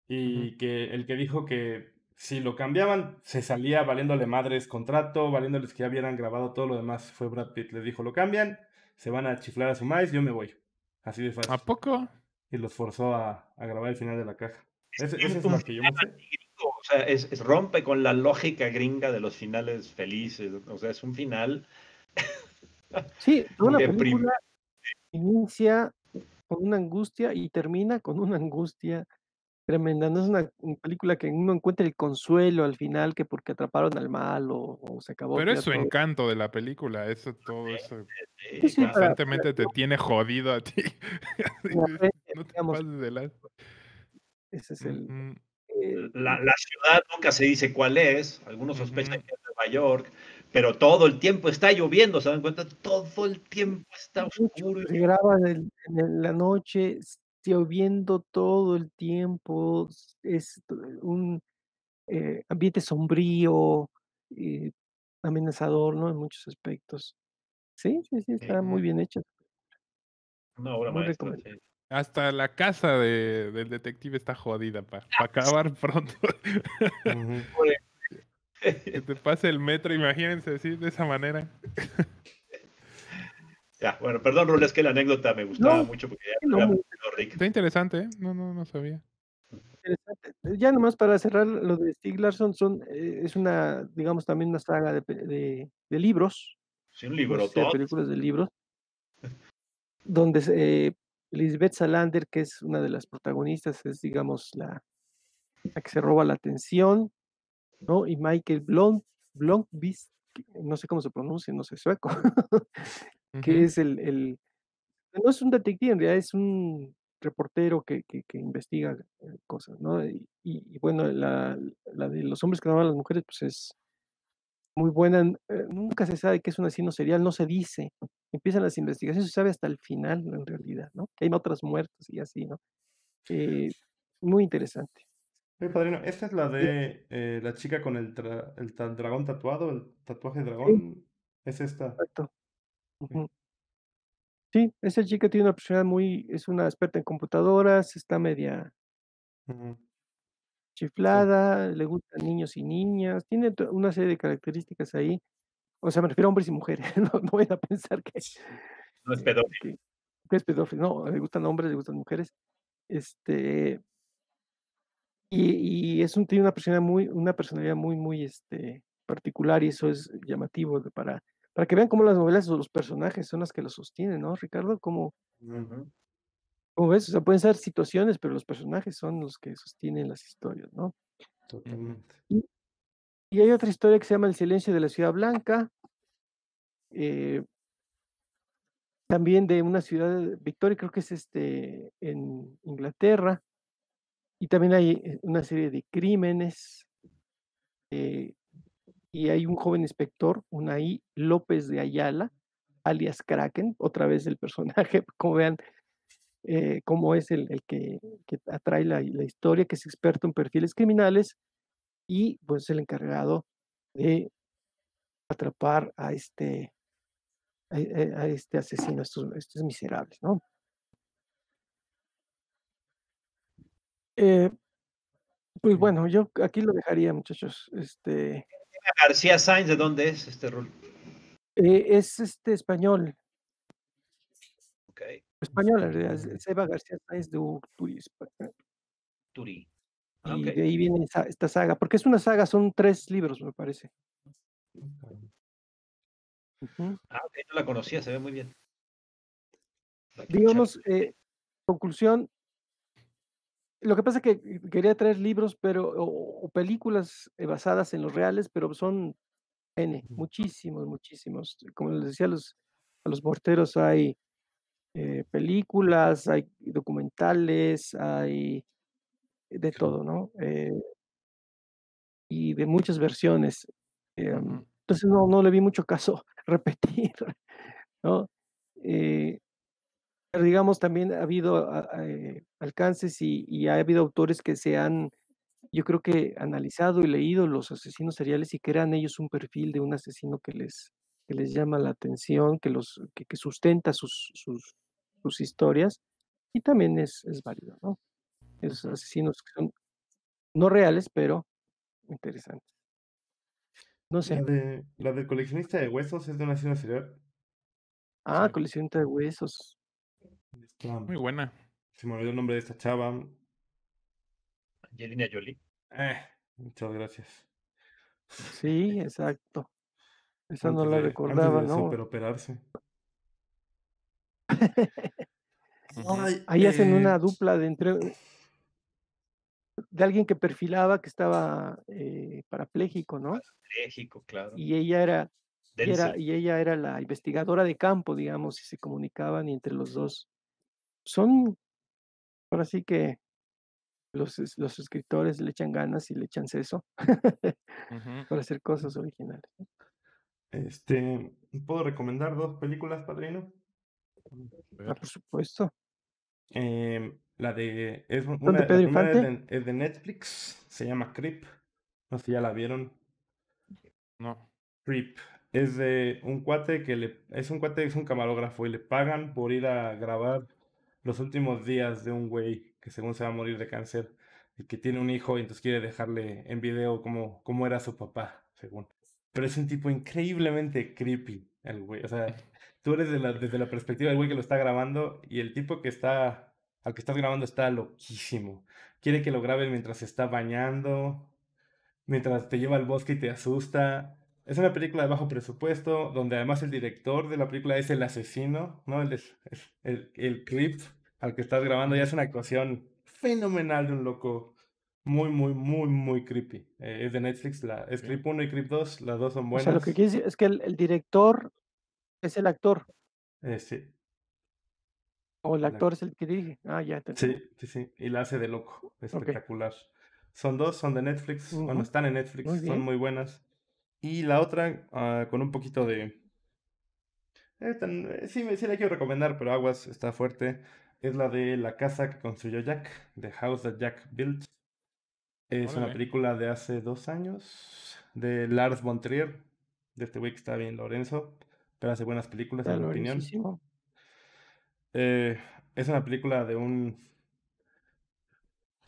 Y que el que dijo que si lo cambiaban, se salía valiéndole madres contrato, valiéndoles que ya hubieran grabado todo lo demás, fue Brad Pitt. Les dijo, lo cambian, se van a chiflar a su maíz, yo me voy. Así de ¿A fácil. poco? Y los forzó a grabar el final de la caja. Y Esa es un la que yo me final sé. gringo, o sea, rompe con la lógica gringa de los finales felices. O sea, es un final Sí, toda la deprimente. película inicia con una angustia y termina con una angustia tremenda. No es una película que uno encuentre el consuelo al final, que porque atraparon al malo o se acabó Pero es ya su todo. encanto de la película, eso, todo eso Sí, Sí, sí, claro. para constantemente te tiene jodido a ti. la frente, No te digamos, pases de la... ese es el, Ujú, La ciudad nunca se dice cuál es, algunos sospechan ujú. que es Nueva York, pero todo el tiempo está lloviendo, ¿se dan cuenta? Todo el tiempo está mucho, oscuro. se graba la noche, lloviendo todo el tiempo, es un ambiente sombrío, eh, amenazador, ¿no? En muchos aspectos. Sí, sí, sí, está muy bien hecha, Una obra muy maestra, recomendable. sí. Hasta la casa del detective está jodida para acabar pronto. Ujú. Que te pase el metro, imagínense así, de esa manera. Ya, bueno, perdón, Rul, es que la anécdota me gustaba No, mucho porque ya no, lo había muy metido Rick. Está interesante, ¿eh? No sabía. interesante. Ya nomás para cerrar lo de Stieg Larsson, es una, digamos, también una saga de libros, Sí, un no sé si de librotón. películas de libros, donde Lisbeth Salander, que es una de las protagonistas, es, digamos, la que se roba la atención, ¿no? Y Michael Blomqvist, que no sé cómo se pronuncia, no sé sueco, que Ujú. es no es un detective, en realidad es un reportero que investiga cosas, ¿no? Y bueno, la de los hombres que no aman a las mujeres, pues es muy buena. Nunca se sabe que es un asesino serial, no se dice. Empiezan las investigaciones, se sabe hasta el final, en realidad, ¿no? Que hay otras muertes y así, ¿no? Eh, muy interesante. Padrino, esta es la Sí, de la chica con dragón tatuado, el tatuaje de sí, dragón. Es esta. exacto. Sí. Ujú. Sí, esa chica tiene una personalidad es una experta en computadoras, está media Ujú. Sí. chiflada, le gustan niños y niñas, tiene una serie de características ahí. O sea, me refiero a hombres y mujeres, no vayan a pensar No es eh, pedófilo. que que es pedófilo, no, le gustan hombres, le gustan mujeres. Este, tiene una personalidad muy, particular, y eso es llamativo para que vean cómo las novelas o los personajes son las que los sostienen, ¿no, Ricardo? Ujú. ¿Cómo ves? O sea, pueden ser situaciones, pero los personajes son los que sostienen las historias, ¿no? Ujú. Totalmente. Y y hay otra historia que se llama El silencio de la ciudad blanca, eh, también de una ciudad, Victoria, creo que es, en Inglaterra, y también hay, una serie de crímenes, eh, y hay un joven inspector, Unai López de Ayala, alias Kraken, otra vez el personaje, como vean, cómo es el que atrae la historia, que es experto en perfiles criminales y, pues, el encargado de atrapar a este asesino, a estos miserables, ¿no? Eh, pues Ok. bueno, yo aquí lo dejaría, muchachos. García Sainz, ¿de dónde es este Rul? Es español, Ok, español en realidad, es Eva García Sáenz de Urtubis, Turi. Ah, ok. y de ahí viene esta saga, porque es una saga, son 3 libros, me parece. Ujú. Ah, ok, no la conocía, se ve muy bien. Hay que echarle. Digamos, conclusión, lo que pasa es que quería traer libros, pero o películas, basadas en los reales, pero son muchísimos, muchísimos. Como les decía a los porteros, hay, películas, hay documentales, hay de todo, ¿no? Y de muchas versiones. Em, Ujú. Entonces no le vi mucho caso repetir, ¿no? Pero digamos, también ha habido alcances y ha habido autores que se han, yo creo que analizado y leído los asesinos seriales y crean ellos un perfil de un asesino que les llama la atención, que sustenta sus historias, y también es válido, ¿no? Esos Ujú. asesinos que son no reales, pero interesantes. No sé. La del coleccionista de huesos es de una asesino serial. Ah, Sí, coleccionista de huesos. muy buena. Se me olvidó el nombre de esta chava. Angelina Jolie. Muchas gracias. Sí, exacto. Esa no la Antes recordaba, de ¿no? superoperarse. Ujú. Ay, Ahí hacen una dupla de alguien que perfilaba que estaba parapléjico, ¿no? México, claro. Y ella era, Denzel. y ella era la investigadora de campo, digamos, y se comunicaban y entre los dos. Son, ahora sí que los escritores le echan ganas y le echan seso Ujú. para hacer cosas originales. ¿Puedo recomendar dos películas, padrino? A Ah, ver. por supuesto. La de. ¿Son de La Pedro primera Infante? es de Netflix. Se llama Creep. No sé si ya la vieron. No. Creep. Es de un cuate es un cuate, es un camarógrafo y le pagan por ir a grabar los últimos días de un güey que según se va a morir de cáncer y que tiene un hijo y entonces quiere dejarle en video cómo era su papá, según. Pero es un tipo increíblemente creepy, el güey. O sea, tú eres desde la perspectiva del güey que lo está grabando y el tipo al que estás grabando está loquísimo. Quiere que lo grabes mientras se está bañando, mientras te lleva al bosque y te asusta. Es una película de bajo presupuesto, donde además el director de la película es el asesino, ¿no? Es el clip al que estás grabando. Ya es una actuación fenomenal de un loco muy, muy, muy, muy creepy. Es de Netflix, es Ok. Creep 1 y Creep 2, las dos son O sea, lo que buenas. quiere decir es que el director es el actor, Sí, o el la- actor es el que dirige. Ah, ya te entendí. sí, sí, sí, y la hace de loco, Ok. espectacular. Son dos, son de Netflix, bueno, Ujú, están en Netflix, muy son bien. muy buenas. Y la otra, con un poquito de sí, sí la quiero recomendar, pero aguas, está fuerte. Es la de La casa que construyó Jack, The House That Jack Built. Es una Órale. película de hace 2 años, de Lars von Trier, de este güey que está bien Lorenzo, pero hace buenas películas, Está en mi opinión. lorencísimo. Eh, es una película de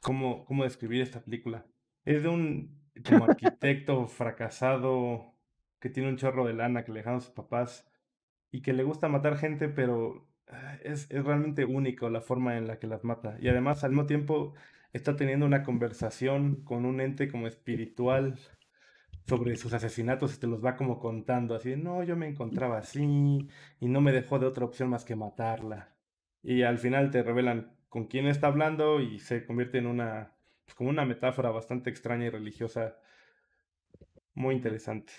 ¿cómo describir esta película? Es de un como arquitecto fracasado que tiene un chorro de lana que le dejaron sus papás y que le gusta matar gente, pero es realmente único la forma en la que las mata. Y además, al mismo tiempo, está teniendo una conversación con un ente como espiritual sobre sus asesinatos y te los va como contando, así, de, no, yo me encontraba así y no me dejó de otra opción más que matarla. Y al final te revelan con quién está hablando y se convierte en pues, como una metáfora bastante extraña y religiosa, muy Ujú. interesante.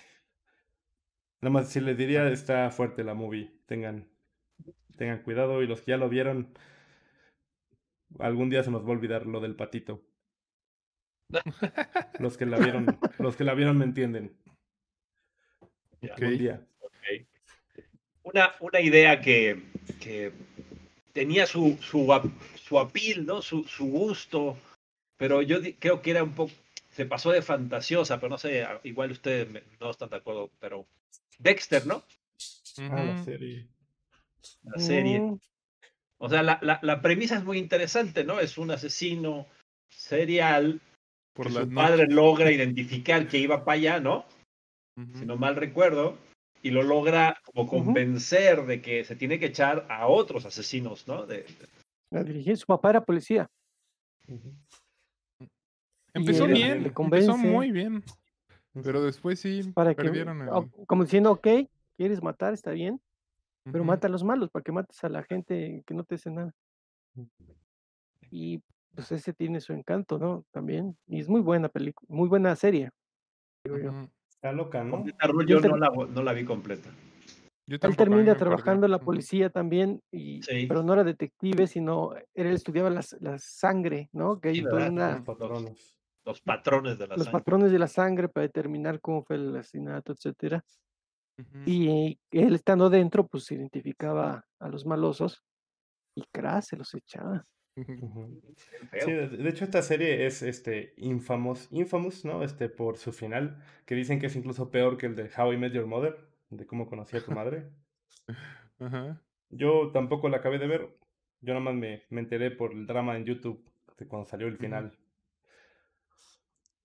Nada más si les diría, está fuerte la movie, tengan cuidado y los que ya lo vieron, algún día se nos va a olvidar lo del patito. Los que la vieron me entienden. Ya, Algún Ok. día. ok. Una idea que tenía su appeal, ¿no? Su gusto, pero yo creo que era un poco, se pasó de fantasiosa, pero no sé, igual ustedes no están de acuerdo, pero Dexter, ¿no? La Ujú. serie. La serie. Mm, O sea, la premisa es muy interesante, ¿no? Es un asesino serial que Por las su padre noches. logra identificar que iba para allá, ¿no? Si Ujú. no mal recuerdo, y lo logra como ujú. convencer de que se tiene que echar a otros asesinos, ¿no? La dirigí, su papá era policía Ujú. y Empezó él También. le bien, empezó convence muy bien, pero Ujú. después sí para que, perdieron el... como diciendo, ok, quieres matar, está bien, pero Ujú. mata a los malos para que mates a la gente que no te hace nada. Y pues ese tiene su encanto, ¿no? También. Y es muy buena película, muy buena serie, digo yo. Ujú. Está loca, ¿no? Completa Rule Y él, yo no la vi completa. Yo él tampoco, a mí termina me perdió. trabajando en la Ujú. policía también, Sí, pero no era detective, sino él estudiaba la sangre, ¿no? Que sí, hay toda ¿verdad? Los una, Los, patronos. Los patrones de la los sangre. patrones de la sangre para determinar cómo fue el asesinato, etcétera. Ujú. Y él estando dentro, pues identificaba a los malosos y crash, se los echaba. Ujú. Bien Sí, feo. de hecho esta serie es Infamous, ¿no? Por su final, que dicen que es incluso peor que el de How I Met Your Mother, de cómo conocí a tu madre. Ajá. Yo tampoco la acabé de ver, yo nomás me enteré por el drama en YouTube de cuando salió el Ujú. final.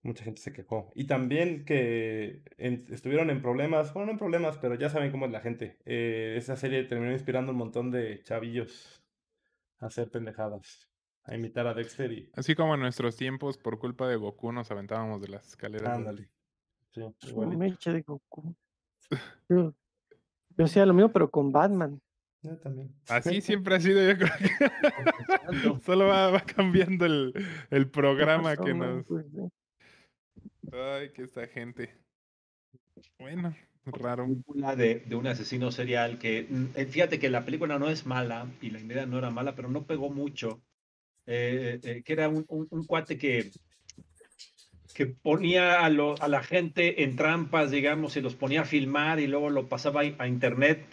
Mucha gente se quejó. Y también que estuvieron en problemas, bueno, no en problemas, pero ya saben cómo es la gente. Esa serie terminó inspirando un montón de chavillos a hacer pendejadas, a imitar a Dexter y Así como en nuestros tiempos, por culpa de Goku, nos aventábamos de las escaleras. ¿verdad? ándale. Sí, Su igualito. mecha de Goku. Yo, yo hacía lo mismo, pero con Batman. Yo también. Así siempre ha sido, yo creo Compensando. que solo va cambiando el ¿Qué programa pasó, que no? nos... Pues, Ay, que esta gente. Bueno, raro. Película de un asesino serial que, fíjate que la película no es mala y la idea no era mala, pero no pegó mucho. Que era un cuate que ponía a la gente en trampas, digamos, y los ponía a filmar y luego lo pasaba a internet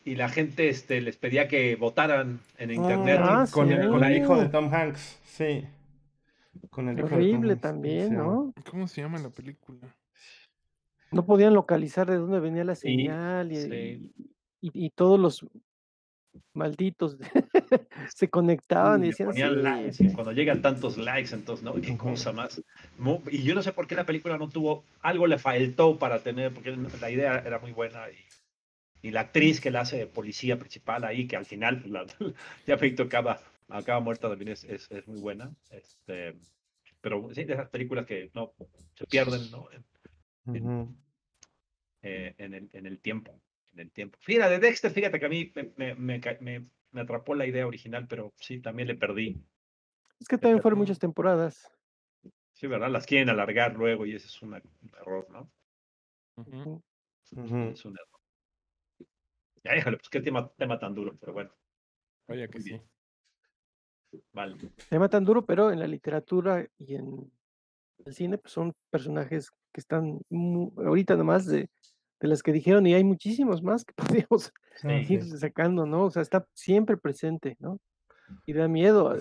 y la gente les pedía que votaran en internet. Ah, Con Con el la hijo de sí. Tom Hanks, sí. Con el hijo de Tom Horrible Hanks, ¿cómo se también, llama? ¿no? ¿Cómo se llama la película? No podían localizar de dónde venía la Sí, señal sí. y todos los malditos se conectaban y Le decían, ponían sí, likes y cuando llegan tantos likes, entonces, ¿no? Qué Ujú. cosa más. Y yo no sé por qué la película no tuvo, algo le faltó para tener, porque la idea era muy buena y la actriz que la hace de policía principal ahí, que al final, pues, ya Víctor acaba muerta también es muy buena. Pero sí, de esas películas que no se pierden, ¿no? Ujú. En el tiempo. En el tiempo. Fíjate, de Dexter, fíjate que a mí me atrapó la idea original, pero sí, también le perdí. es que Le también fueron perdí. muchas temporadas. Sí, ¿verdad? Las quieren alargar luego y ese es un error, ¿no? Ujú. Ujú. Es un error. Ya, déjale, pues qué tema tan duro, pero bueno, Vaya que muy sí. bien. Vale. Tema tan duro, pero en la literatura y en el cine, pues son personajes que están ahorita nomás de las que dijeron, y hay muchísimos más que podríamos Ah, Sí. ir sí. sacando, ¿no? O sea, está siempre presente, ¿no? Y da miedo.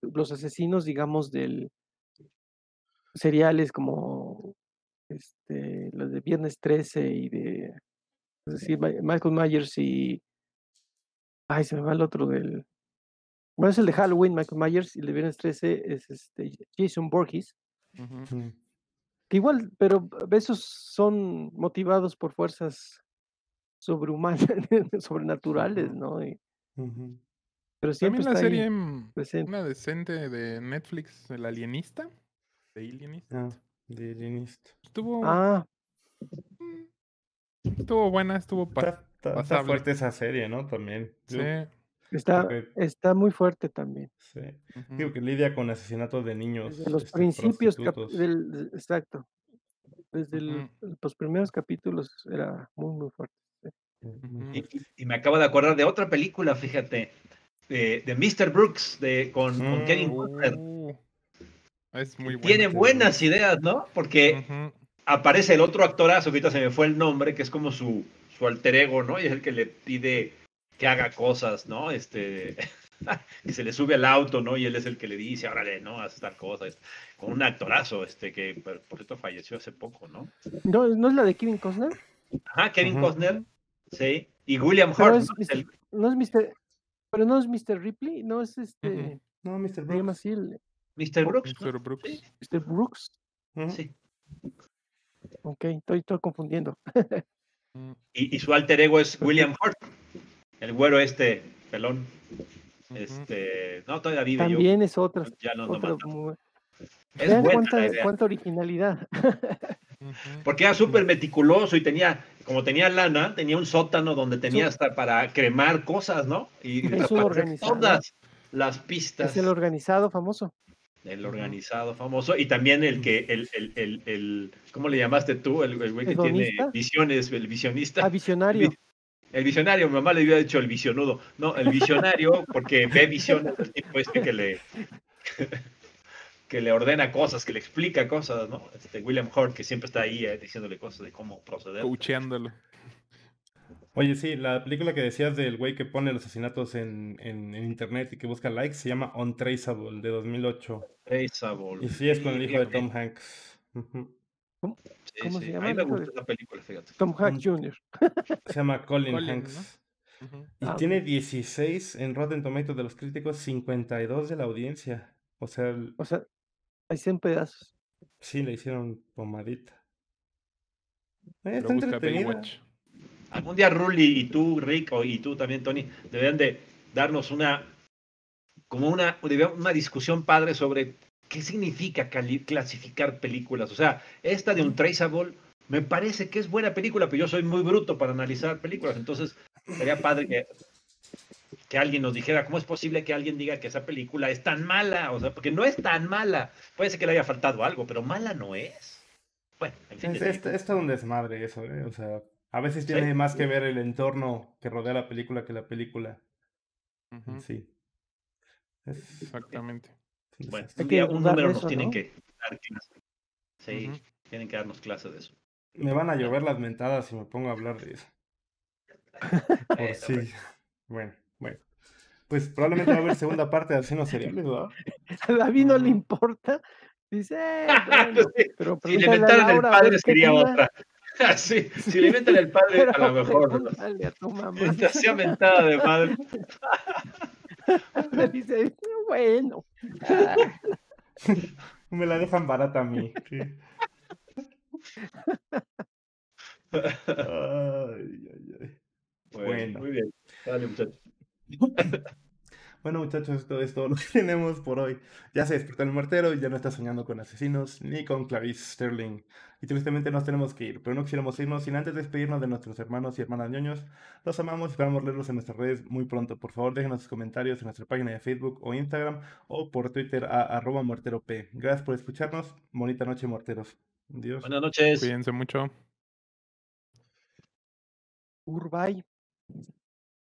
Los asesinos, digamos, del seriales como los de Viernes 13 y de, es decir, Michael Myers y, ay, se me va el otro del, bueno, es el de Halloween, Michael Myers, y el de Viernes 13 es Jason Voorhees, Ujú. Ujú. que igual, pero esos son motivados por fuerzas sobrehumanas, sobrenaturales, Ujú. ¿no? Ujú. Pero siempre También la está ahí serie, presente. una decente de Netflix, El Alienista, de Alienist, Ah, de Alienist. estuvo, Ah, estuvo buena, estuvo Está pasable. fuerte esa serie, ¿no? También. Sí. Porque, está muy fuerte también. sí. Ujú. Digo que lidia con asesinatos de niños, Desde los principios, prostitutos. exacto, desde Ujú. los primeros capítulos era muy, muy fuerte. Sí. Muy Ujú. fuerte. Y me acabo de acordar de otra película, fíjate, de Mr. Brooks, con Kevin Costner. Es Que muy tiene buena. buenas ideas, ¿no? Porque Ujú. aparece el otro actorazo, que ahorita se me fue el nombre, que es como su alter ego, ¿no? Y es el que le pide que haga cosas, ¿no? Y se le sube al auto, ¿no? Y él es el que le dice, órale, ¿no? Haz tal cosa. Con un actorazo, que por cierto falleció hace poco, ¿no? ¿No, no es la de Kevin Costner? Ajá, Kevin Ujú. Costner, sí. Y William Pero Hurt, ¿no? no es Mr. Pero no es Mr. Ripley, no es Ujú. No, Mr. se llama Brooks. así el Mr. Brooks, ¿no? Mr. Brooks. Sí, Mr. Brooks. Ujú. sí. Ok, estoy confundiendo. Mm, Y su alter ego es William Hurt, el güero pelón. ujú. No, todavía vive yo. También es otra, Ya no ando otra matando. Es vean buena la idea. cuánta originalidad. Ujú. Porque era súper meticuloso y como tenía lana, tenía un sótano donde tenía un- hasta para cremar cosas, ¿no? Y Es un para hacer organizado, todas las es pistas el organizado famoso. del Ujú. organizado famoso. Y también ¿cómo le llamaste tú? El güey que tiene ¿Hedonista? visiones, el visionista. Ah, visionario. El visionario, mi mamá le había dicho el visionudo. No, el visionario, porque ve visiones del tipo que que le ordena cosas, que le explica cosas, ¿no? William Hurt, que siempre está ahí diciéndole cosas de cómo proceder. Coacheándolo. Oye, sí, la película que decías del güey que pone los asesinatos en internet y que busca likes se llama Untraceable, de 2008. Traceable. Y sí, es con el hijo de fíjate. Tom Hanks. Ujú. ¿Cómo se llama A mí el me hijo de gustó esa película, fíjate. Tom Hanks Jr.? Se llama Colin Colin, Hanks. ¿no? Ujú. Y Ah, tiene ok. 16 en Rotten Tomatoes de los críticos, 52 de la audiencia. O sea, O sea, hay 100 pedazos. sí, le hicieron pomadita. Está Pero busca entretenida. Baywatch. Algún día Ruli y tú, Rick, y tú también, Tony, deberían de darnos una discusión padre sobre qué significa clasificar películas. O sea, esta de Untraceable me parece que es buena película, pero yo soy muy bruto para analizar películas. Entonces, sería padre que alguien nos dijera cómo es posible que alguien diga que esa película es tan mala. O sea, porque no es tan mala. Puede ser que le haya faltado algo, pero mala no es. Bueno, en fin. Es todo un desmadre eso, ¿eh? O sea, a veces Sí. tiene más que ver el entorno que rodea la película que la película en Ujú. sí. Exactamente. Es un Bueno, desastre. Hay un que día un dudar de número nos eso, tienen ¿no? que dar clase. Sí, Ujú. tienen que darnos clase de eso. Me van a llover las mentadas si me pongo a hablar de eso. Por sí. Bueno. Pues probablemente va a haber segunda parte de Asesinos Seriales, ¿verdad? A David no le Ujú. importa. Dice, bueno, Sí, pero si le pregúntale a inventaran el Laura a padre ver qué sería opina. otra. Sí, si le inventan el padre, a lo Pero mejor. pregúntale a tu mamá. Te hacía mentada de madre. Dice, bueno. Ah, Me la dejan barata a mí. Sí. Ay. Bueno. Muy bien. Dale, muchachos. Bueno, muchachos, esto es todo lo que tenemos por hoy. Ya se despertó el muertero y ya no está soñando con asesinos ni con Clarice Sterling. Y tristemente nos tenemos que ir, pero no quisiéramos irnos sin antes despedirnos de nuestros hermanos y hermanas ñoños. Los amamos y esperamos leerlos en nuestras redes muy pronto. Por favor, déjenos sus comentarios en nuestra página de Facebook o Instagram o por Twitter a @muerterop. Gracias por escucharnos. Bonita noche, muerteros. Adiós. Buenas noches. Cuídense mucho. Urbay.